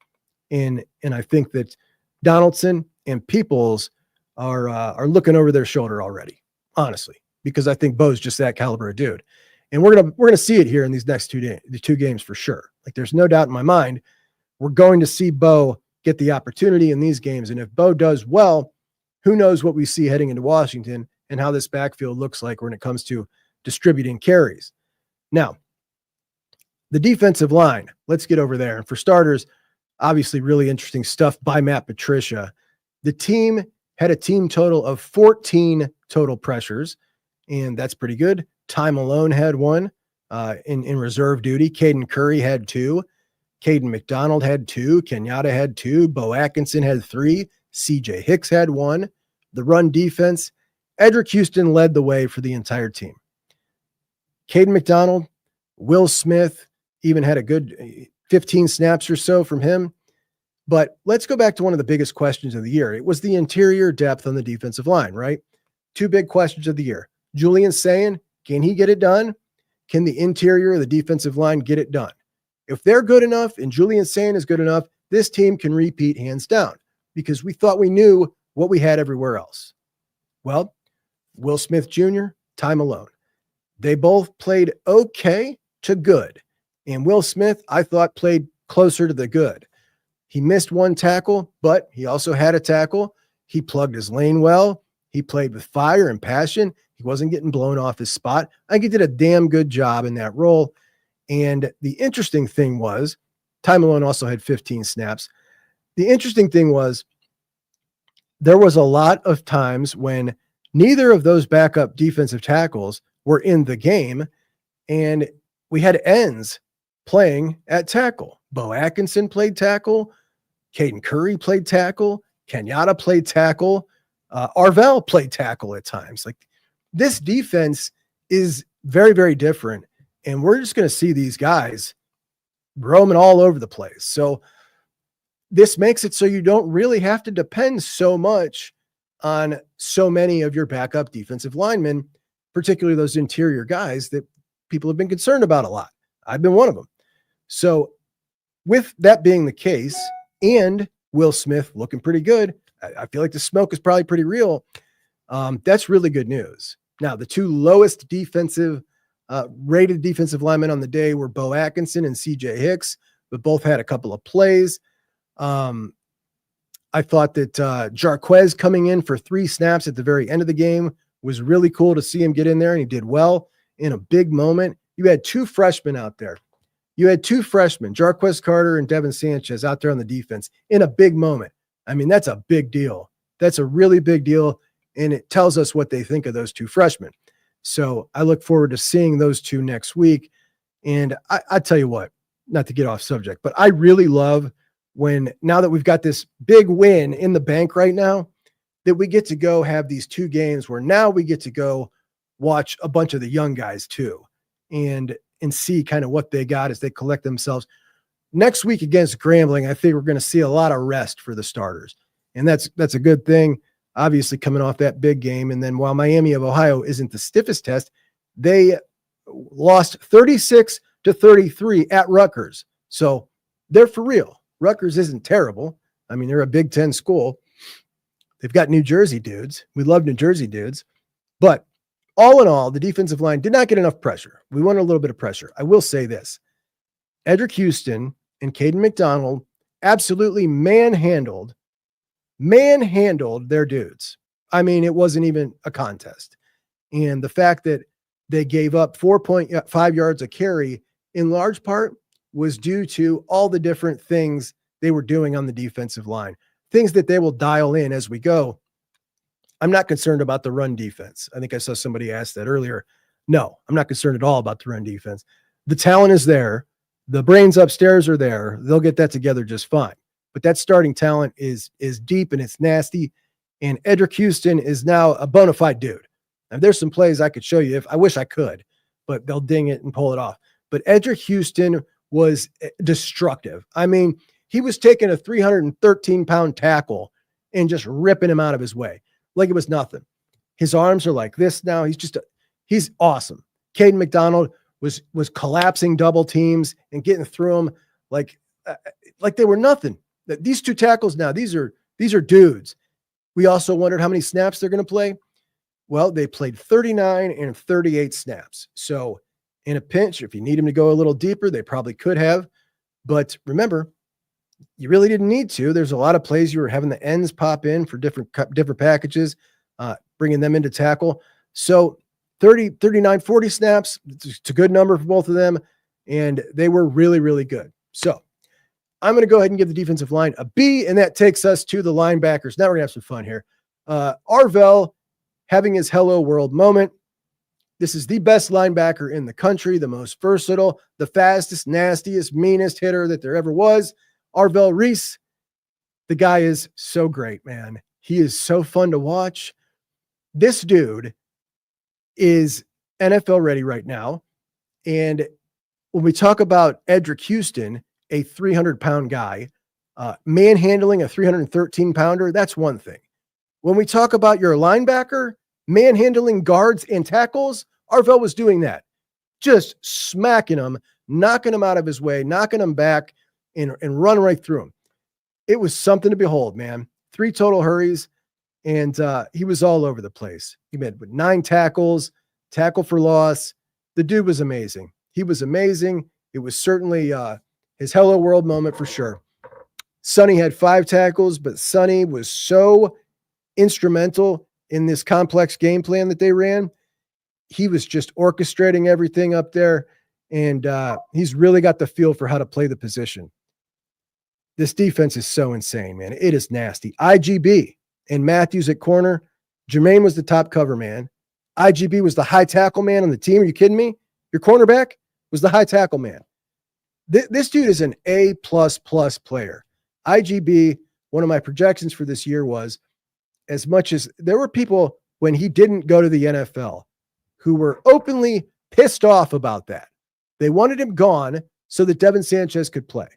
And I think that Donaldson and Peoples are looking over their shoulder already, honestly, because I think Bo's just that caliber of dude. And we're gonna see it here in these next two games for sure. Like, there's no doubt in my mind, we're going to see Bo get the opportunity in these games. And if Bo does well, who knows what we see heading into Washington and how this backfield looks like when it comes to distributing carries. Now, the defensive line, let's get over there. And for starters, obviously really interesting stuff by Matt Patricia. The team had a team total of 14 total pressures, and that's pretty good. Ty Malone had one in reserve duty. Caden Curry had 2. Caden McDonald had 2. Kenyatta had 2. Bo Atkinson had 3. CJ Hicks had 1. The run defense, Edric Houston led the way for the entire team. Caden McDonald, Will Smith even had a good 15 snaps or so from him. But let's go back to one of the biggest questions of the year. It was the interior depth on the defensive line, right? 2 big questions of the year. Julian Sayin, can he get it done? Can the interior of the defensive line get it done? If they're good enough and Julian Sayin is good enough, this team can repeat hands down, because we thought we knew what we had everywhere else. Well, Will Smith Jr., Ty Malone. They both played okay to good. And Will Smith, I thought, played closer to the good. He missed 1 tackle, but he also had a tackle. He plugged his lane well. He played with fire and passion. He wasn't getting blown off his spot. I think he did a damn good job in that role. And the interesting thing was, Ty Malone also had 15 snaps. The interesting thing was, there was a lot of times when neither of those backup defensive tackles were in the game, and we had ends playing at tackle. Bo Atkinson played tackle. Caden Curry played tackle. Kenyatta played tackle. Arvell played tackle at times. Like, this defense is very, very different, and we're just going to see these guys roaming all over the place. So this makes it so you don't really have to depend so much on so many of your backup defensive linemen, particularly those interior guys that people have been concerned about a lot. I've been one of them. So with that being the case, and Will Smith looking pretty good, I feel like the smoke is probably pretty real. That's really good news. Now, the 2 lowest rated defensive linemen on the day were Bo Atkinson and CJ Hicks, but both had a couple of plays. I thought that Jarquez coming in for 3 snaps at the very end of the game was really cool to see him get in there, and he did well in a big moment. You had 2 freshmen out there. You had 2 freshmen, Jarquez Carter and Devin Sanchez, out there on the defense in a big moment. I mean, that's a big deal. That's a really big deal, and it tells us what they think of those 2 freshmen. So I look forward to seeing those 2 next week. And I tell you what, not to get off subject, but I really love when, now that we've got this big win in the bank right now, that we get to go have these 2 games where now we get to go watch a bunch of the young guys too, and see kind of what they got as they collect themselves. Next week against Grambling, I think we're going to see a lot of rest for the starters, and that's a good thing, obviously, coming off that big game. And then while Miami of Ohio isn't the stiffest test, they lost 36-33 at Rutgers. So they're for real. Rutgers isn't terrible. I mean, they're a Big Ten school. They've got New Jersey dudes. We love New Jersey dudes. But all in all, the defensive line did not get enough pressure. We wanted a little bit of pressure. I will say this. Edric Houston and Caden McDonald absolutely manhandled their dudes. I mean, it wasn't even a contest. And the fact that they gave up 4.5 yards a carry in large part was due to all the different things they were doing on the defensive line, things that they will dial in as we go. I'm not concerned about the run defense. I think I saw somebody ask that earlier. No, I'm not concerned at all about the run defense. The talent is there. The brains upstairs are there. They'll get that together just fine. But that starting talent is deep and it's nasty. And Edric Houston is now a bona fide dude. And there's some plays I could show you if I wish I could, but they'll ding it and pull it off. But Edric Houston was destructive. I mean, he was taking a 313-pound tackle and just ripping him out of his way like it was nothing. His arms are like this now. He's awesome. Caden McDonald was collapsing double teams and getting through them like they were nothing. These two tackles now, these are dudes. We also wondered how many snaps they're going to play. Well, they played 39 and 38 snaps. So in a pinch, if you need him to go a little deeper, they probably could have. But remember, you really didn't need to. There's a lot of plays you were having the ends pop in for different packages, bringing them into tackle. So 30, 39, 40 snaps, it's a good number for both of them. And they were really, really good. So I'm going to go ahead and give the defensive line a B, and that takes us to the linebackers. Now we're going to have some fun here. Arvell having his hello world moment. This is the best linebacker in the country, the most versatile, the fastest, nastiest, meanest hitter that there ever was. Arvell Reese, the guy is so great, man. He is so fun to watch. This dude is NFL ready right now. And when we talk about Edric Houston, a 300-pound guy, manhandling a 313-pounder, that's one thing. When we talk about your linebacker, manhandling guards and tackles, Arvell was doing that. Just smacking him, knocking him out of his way, knocking him back, and run right through him. It was something to behold, man. 3 total hurries, and he was all over the place. He made 9 tackles, tackle for loss. The dude was amazing. He was amazing. It was certainly his hello world moment for sure. Sonny had 5 tackles, but Sonny was so instrumental in this complex game plan that they ran. He was just orchestrating everything up there, and he's really got the feel for how to play the position. This defense is so insane, man. It is nasty. IGB and Matthews at corner. Jermaine was the top cover man. IGB was the high tackle man on the team. Are you kidding me? Your cornerback was the high tackle man. This dude is an A++ player. IGB, one of my projections for this year was, as much as there were people when he didn't go to the NFL who were openly pissed off about that. They wanted him gone so that Devin Sanchez could play.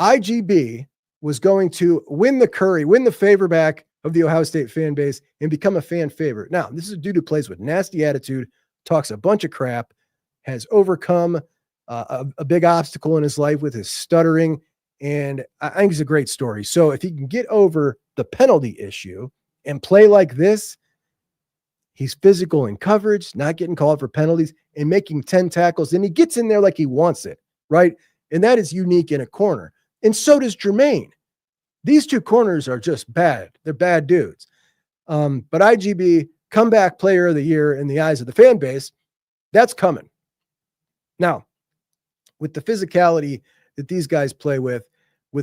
IGB was going to win the favor back of the Ohio State fan base and become a fan favorite. Now, this is a dude who plays with nasty attitude, talks a bunch of crap, has overcome a big obstacle in his life with his stuttering, and I think it's a great story. So if he can get over the penalty issue and play like this, he's physical in coverage, not getting called for penalties, and making 10 tackles, and he gets in there like he wants it, right? And that is unique in a corner. And so does Jermaine. These two corners are just bad. They're bad dudes. But IGB, comeback player of the year in the eyes of the fan base, that's coming. Now, with the physicality that these guys play with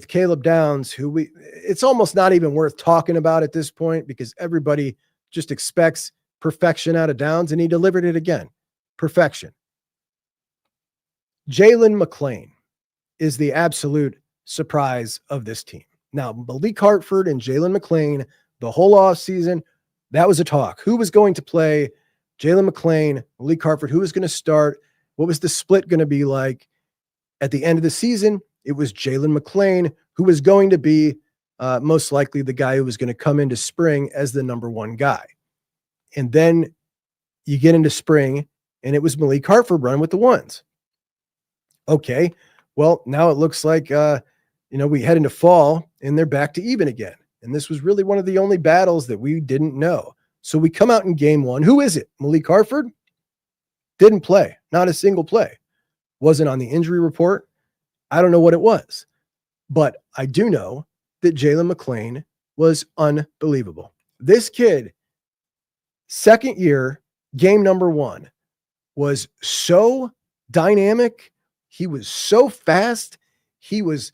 Caleb Downs, it's almost not even worth talking about at this point because everybody just expects perfection out of Downs, and he delivered it again. Perfection. Jalen McLean is the absolute surprise of this team. Now, Malik Hartford and Jalen McLean, the whole offseason, that was a talk. Who was going to play? Jalen McLean, Malik Hartford, who was going to start? What was the split going to be like? At the end of the season, it was Jalen McLean who was going to be most likely the guy who was going to come into spring as the number 1 guy. And then you get into spring, and it was Malik Hartford running with the ones. Okay, well, now it looks like, we head into fall, and they're back to even again. And this was really one of the only battles that we didn't know. So we come out in game 1. Who is it? Malik Hartford? Didn't play. Not a single play. Wasn't on the injury report. I don't know what it was. But I do know that Jalen McLean was unbelievable. This kid, second year, game number 1, was so dynamic. He was so fast. He was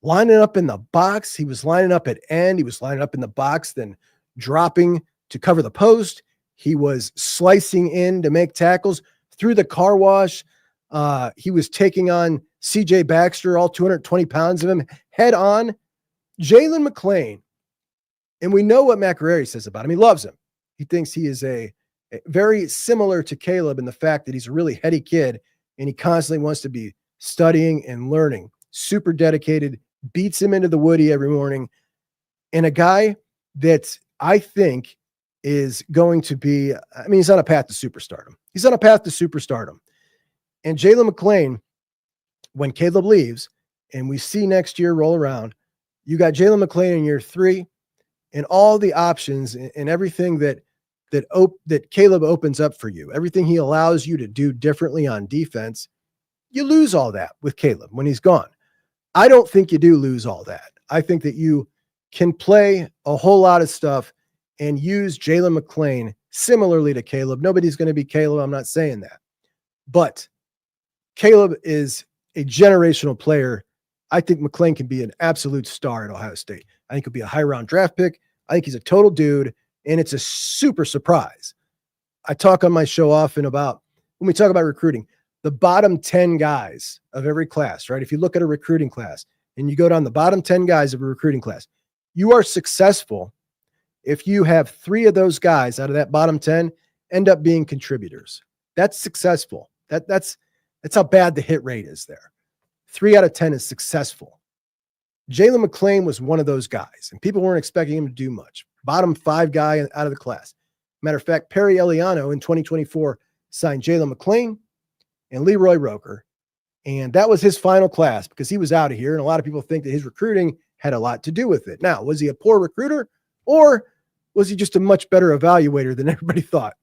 lining up in the box. He was lining up at end. He was lining up in the box, then dropping to cover the post. He was slicing in to make tackles through the car wash. He was taking on CJ Baxter, all 220 pounds of him, head on. Jalen McClain, and we know what McCrary says about him. He loves him. He thinks he is a very similar to Caleb in the fact that he's a really heady kid, and he constantly wants to be studying and learning. Super dedicated, beats him into the woody every morning, and a guy that I think is going to be, he's on a path to superstardom. He's on a path to superstardom. And Jalen McClain, when Caleb leaves and we see next year roll around, you got Jalen McClain in year 3 and all the options and everything that Caleb opens up for you, everything he allows you to do differently on defense, you lose all that with Caleb when he's gone. I don't think you do lose all that. I think that you can play a whole lot of stuff and use Jalen McClain similarly to Caleb. Nobody's going to be Caleb. I'm not saying that. But Caleb is a generational player. I think McClain can be an absolute star at Ohio State. I think he'll be a high-round draft pick. I think he's a total dude, and it's a super surprise. I talk on my show often about, when we talk about recruiting, the bottom 10 guys of every class, right? If you look at a recruiting class and you go down the bottom 10 guys of a recruiting class, you are successful if you have 3 of those guys out of that bottom 10 end up being contributors. That's successful. That's how bad the hit rate is there. 3 out of 10 is successful. Jalen McClain was one of those guys, and people weren't expecting him to do much. Bottom 5 guy out of the class. Matter of fact, Perry Eliano in 2024 signed Jalen McClain and Leroy Roker, and that was his final class because he was out of here, and a lot of people think that his recruiting had a lot to do with it. Now, was he a poor recruiter, or was he just a much better evaluator than everybody thought?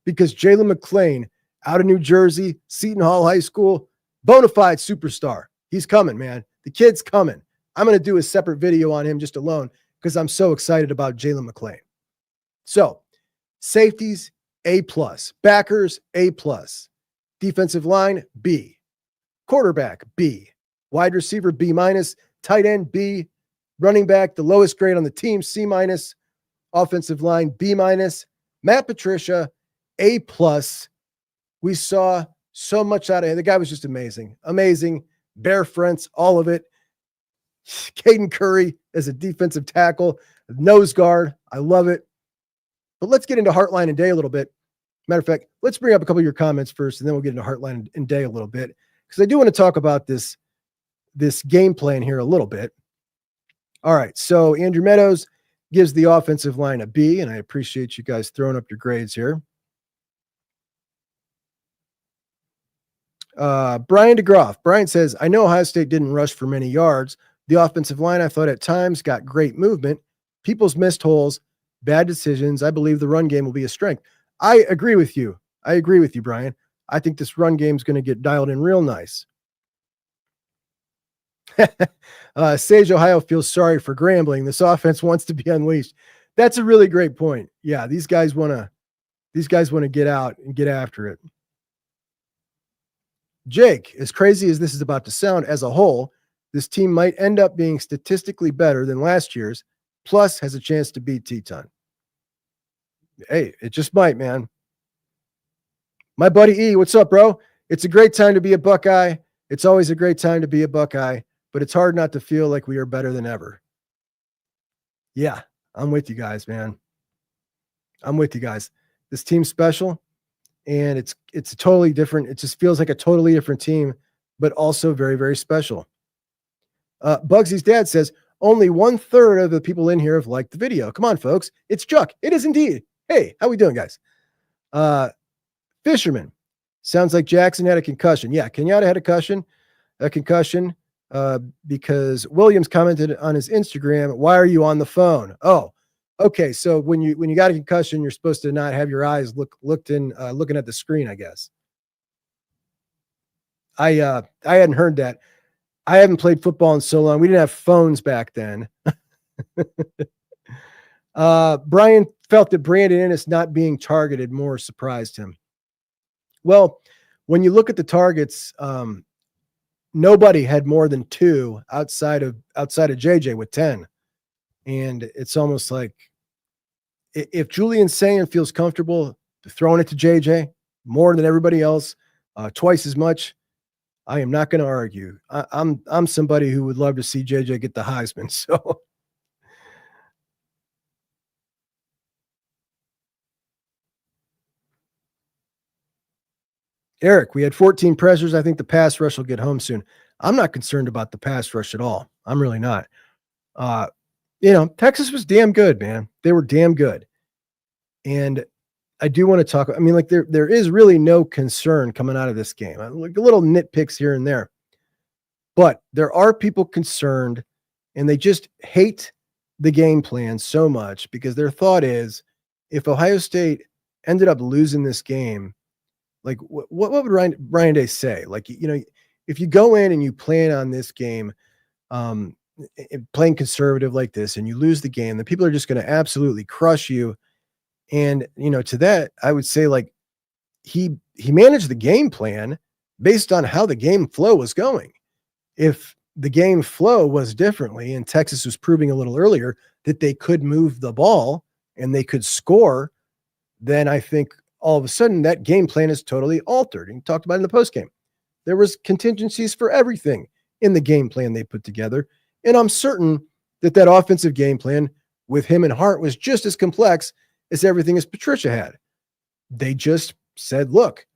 Because Jalen McClain, out of New Jersey, Seton Hall High School, bona fide superstar. He's coming, man. The kid's coming. I'm going to do a separate video on him just alone because I'm so excited about Jalen McClain. So, safeties, A+. Backers, A+. Defensive line, B. Quarterback, B. Wide receiver, B-. Tight end, B. Running back, the lowest grade on the team, C-. Offensive line, B-. Matt Patricia, A+. We saw so much out of him. The guy was just amazing. Amazing. Bear fronts, all of it. Caden Curry as a defensive tackle, nose guard. I love it. But let's get into Hartline and Day a little bit. Matter of fact, let's bring up a couple of your comments first, and then we'll get into Hartline and Day a little bit, because I do want to talk about this game plan here a little bit. All right, so Andrew Meadows gives the offensive line a B, and I appreciate you guys throwing up your grades here. Brian DeGroff. Brian says, I know Ohio State didn't rush for many yards. The offensive line, I thought at times, got great movement. People's missed holes, bad decisions. I believe the run game will be a strength. I agree with you. Brian. I think this run game is going to get dialed in real nice. Sage, Ohio feels sorry for Grambling. This offense wants to be unleashed. That's a really great point. Yeah, these guys want to get out and get after it. Jake, as crazy as this is about to sound, as a whole, this team might end up being statistically better than last year's, plus has a chance to beat Teton. Hey, it just might, man. My buddy E, what's up, bro? It's a great time to be a Buckeye. It's always a great time to be a Buckeye, but it's hard not to feel like we are better than ever. Yeah, I'm with you guys, man. I'm with you guys. This team's special, and it's a totally different. It just feels like a totally different team, but also very, very special. Bugsy's dad says, only 1/3 of the people in here have liked the video. Come on, folks. It's Chuck. It is indeed. Hey, how we doing, guys? Fisherman. Sounds like Jackson had a concussion. Yeah, Kenyatta had a concussion because Williams commented on his Instagram, why are you on the phone? Oh, okay. So when you got a concussion, you're supposed to not have your eyes looking at the screen, I guess. I hadn't heard that. I haven't played football in so long. We didn't have phones back then. Brian felt that Brandon Ennis not being targeted more surprised him. Well, when you look at the targets, nobody had more than 2 outside of JJ with 10. And it's almost like if Julian Sayin feels comfortable throwing it to JJ more than everybody else, twice as much, I am not going to argue. I'm somebody who would love to see JJ get the Heisman. So Eric, we had 14 pressures. I think the pass rush will get home soon. I'm not concerned about the pass rush at all. I'm really not. Texas was damn good, man. They were damn good. And I do want to talk. I mean, like there is really no concern coming out of this game. Like a little nitpicks here and there, but there are people concerned, and they just hate the game plan so much because their thought is, if Ohio State ended up losing this game, like what would Ryan Day say? Like, if you go in and you plan on this game, playing conservative like this, and you lose the game, then people are just going to absolutely crush you. And, to that, I would say, like, he managed the game plan based on how the game flow was going. If the game flow was differently, and Texas was proving a little earlier that they could move the ball and they could score, then I think all of a sudden that game plan is totally altered. And he talked about it in the postgame. There was contingencies for everything in the game plan they put together. And I'm certain that offensive game plan with him and Hart was just as complex as everything as Patricia had. They just said, look,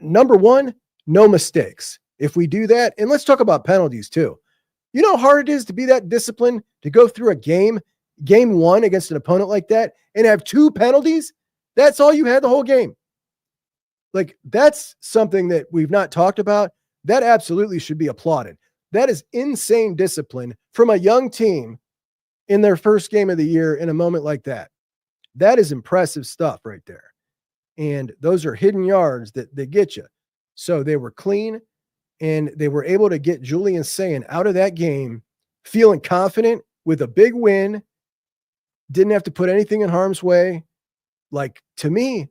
number one, no mistakes. If we do that, and let's talk about penalties too. You know how hard it is to be that disciplined, to go through a game one against an opponent like that and have 2 penalties? That's all you had the whole game. Like, that's something that we've not talked about. That absolutely should be applauded. That is insane discipline from a young team in their first game of the year in a moment like that. That is impressive stuff right there. And those are hidden yards that get you. So they were clean, and they were able to get Julian Sayin out of that game feeling confident with a big win. Didn't have to put anything in harm's way. Like, to me,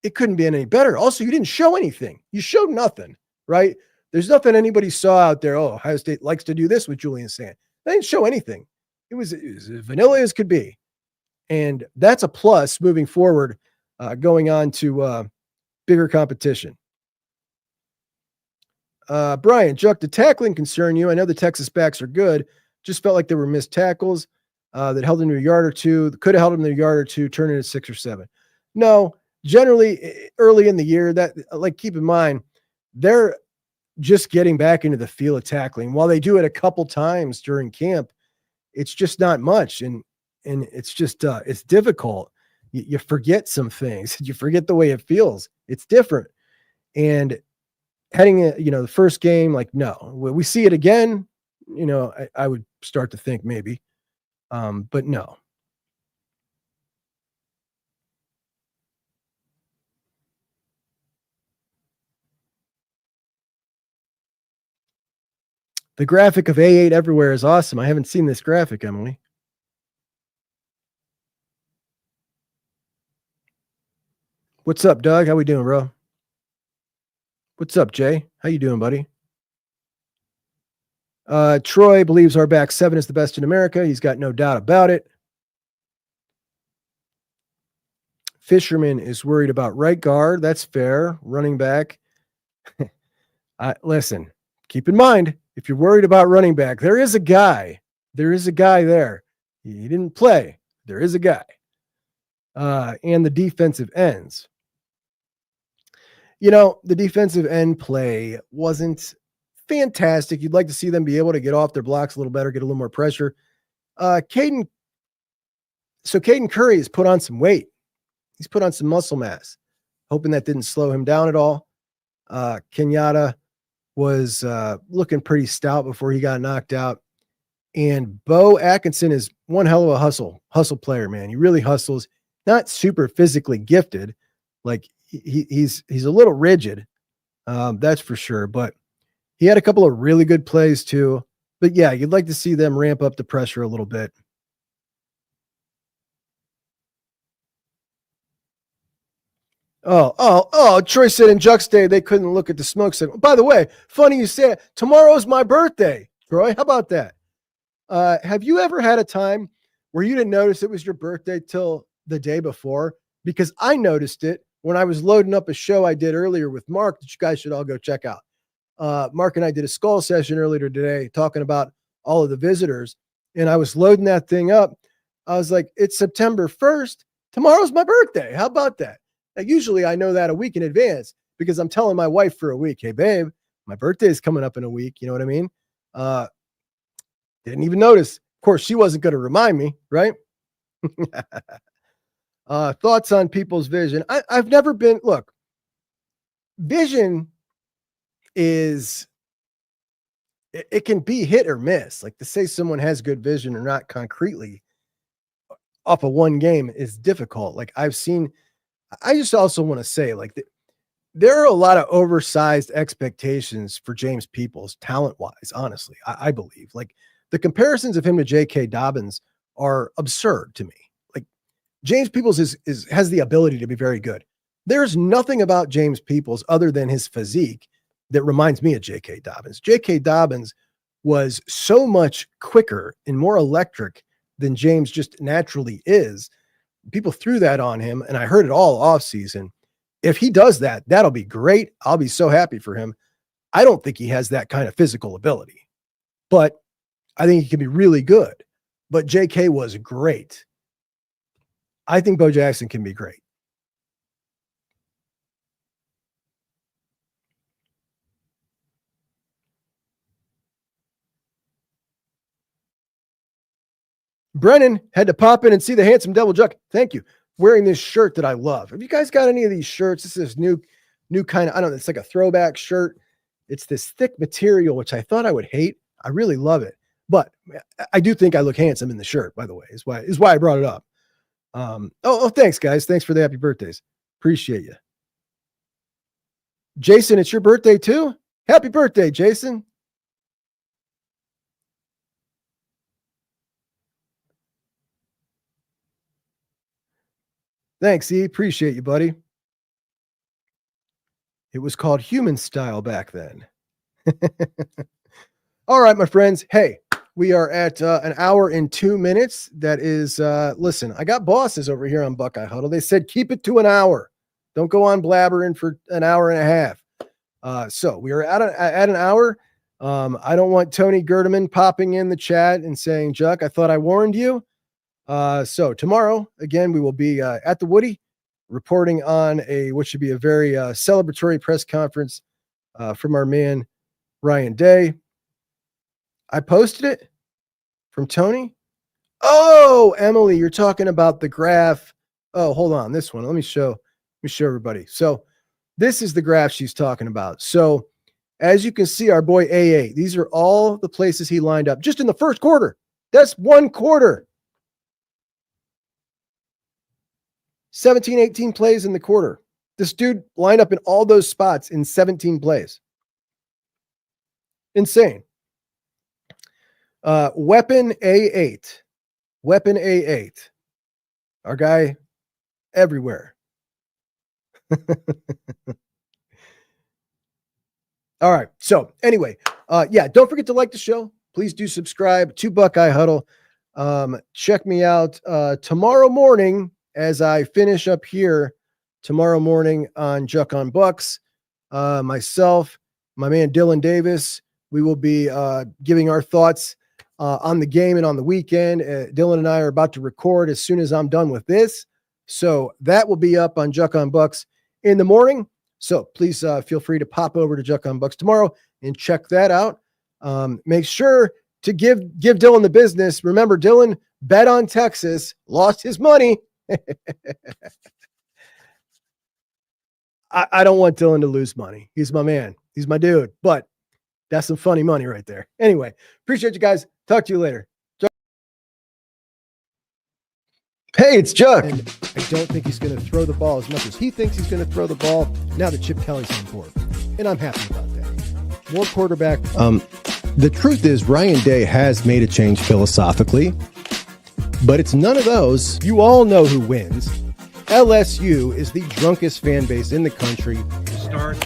it couldn't be any better. Also, you didn't show anything. You showed nothing, right? There's nothing anybody saw out there. Oh, Ohio State likes to do this with Julian Sayin. They didn't show anything. It was as vanilla as could be. And that's a plus moving forward, going on to bigger competition. Brian, Juck, did tackling concern you? I know the Texas backs are good. Just felt like there were missed tackles that held him to a yard or two. Could have held him to a yard or two, turn it at 6 or 7. No, generally early in the year, that, like, keep in mind, they're just getting back into the feel of tackling. While they do it a couple times during camp, it's just not much. And it's just, it's difficult. You forget some things. You forget the way it feels. It's different. And heading, the first game, like, no, when we see it again, I would start to think maybe, but no. The graphic of A8 everywhere is awesome. I haven't seen this graphic, Emily. What's up, Doug? How we doing, bro? What's up, Jay? How you doing, buddy? Troy believes our back 7 is the best in America. He's got no doubt about it. Fisherman is worried about right guard. That's fair. Running back. Listen, keep in mind, if you're worried about running back, there is a guy. There is a guy there. He didn't play. There is a guy. And the defensive ends. The defensive end play wasn't fantastic. You'd like to see them be able to get off their blocks a little better, get a little more pressure. Caden Curry has put on some weight. He's put on some muscle mass, hoping that didn't slow him down at all. Kenyatta was looking pretty stout before he got knocked out. And Bo Atkinson is one hell of a hustle player, man. He really hustles. Not super physically gifted. Like, he's a little rigid, that's for sure. But he had a couple of really good plays too. But yeah, you'd like to see them ramp up the pressure a little bit. Oh, Troy said in Juck's day they couldn't look at the smoke signal. By the way, funny you say it. Tomorrow's my birthday, Troy. How about that? Have you ever had a time where you didn't notice it was your birthday till the day before, because I noticed it when I was loading up a show I did earlier with Mark that you guys should all go check out. Mark and I did a skull session earlier today talking about all of the visitors, and I was loading that thing up. I was like, it's September 1st. Tomorrow's my birthday. How about that? Now, usually I know that a week in advance because I'm telling my wife for a week, hey, babe, my birthday is coming up in a week. You know what I mean? Didn't even notice. Of course, she wasn't going to remind me, right? Thoughts on people's vision. I've never been, look, vision is, it can be hit or miss. Like, to say someone has good vision or not concretely off of one game is difficult. Like, I just also want to say, like, there are a lot of oversized expectations for James Peoples talent-wise, honestly, I believe. Like, the comparisons of him to J.K. Dobbins are absurd to me. Like, James Peoples has the ability to be very good. There's nothing about James Peoples other than his physique that reminds me of J.K. Dobbins. J.K. Dobbins was so much quicker and more electric than James just naturally is. People threw that on him, and I heard it all off season. If he does that, that'll be great. I'll be so happy for him. I don't think he has that kind of physical ability, but I think he can be really good. But JK was great. I think Bo Jackson can be great. Brennan had to pop in and see the handsome Devil Juck. Thank you. Wearing this shirt that I love. Have you guys got any of these shirts? This is new kind of, I don't know, it's like a throwback shirt. It's this thick material, which I thought I would hate. I really love it. But I do think I look handsome in the shirt, by the way, is why I brought it up. Thanks, guys. Thanks for the happy birthdays. Appreciate you. Jason, it's your birthday too? Happy birthday, Jason. Thanks, E. Appreciate you, buddy. It was called Human Style back then. All right, my friends. Hey, we are at an hour and 2 minutes. That is, listen, I got bosses over here on Buckeye Huddle. They said, keep it to an hour. Don't go on blabbering for an hour and a half. So we are at an hour. I don't want Tony Gerdeman popping in the chat and saying, Juck, I thought I warned you. So tomorrow, again, we will be at the Woody reporting on what should be a very celebratory press conference from our man, Ryan Day. I posted it from Tony. Oh, Emily, you're talking about the graph. Oh, hold on. This one. Let me show everybody. So this is the graph she's talking about. So as you can see, our boy AA, these are all the places he lined up just in the first quarter. That's one quarter. 17, 18 plays in the quarter. This dude lined up in all those spots in 17 plays. Insane. Weapon A8. Weapon A8. Our guy everywhere. All right. So anyway, don't forget to like the show. Please do subscribe to Buckeye Huddle. Check me out tomorrow morning as I finish up here tomorrow morning on Juck on Bucks. Myself, my man Dylan Davis, we will be giving our thoughts on the game and on the weekend. Dylan and I are about to record as soon as I'm done with this. So that will be up on Juck on Bucks in the morning. So please feel free to pop over to Juck on Bucks tomorrow and check that out. Make sure to give Dylan the business. Remember, Dylan bet on Texas, lost his money. I don't want Dylan to lose money. He's my man. He's my dude. But that's some funny money right there. Anyway, appreciate you guys. Talk to you later. Hey, it's Juck. And I don't think he's going to throw the ball as much as he thinks he's going to throw the ball now that Chip Kelly's on board. And I'm happy about that. More quarterback. The truth is, Ryan Day has made a change philosophically, but it's none of those. You all know who wins. LSU is the drunkest fan base in the country. Start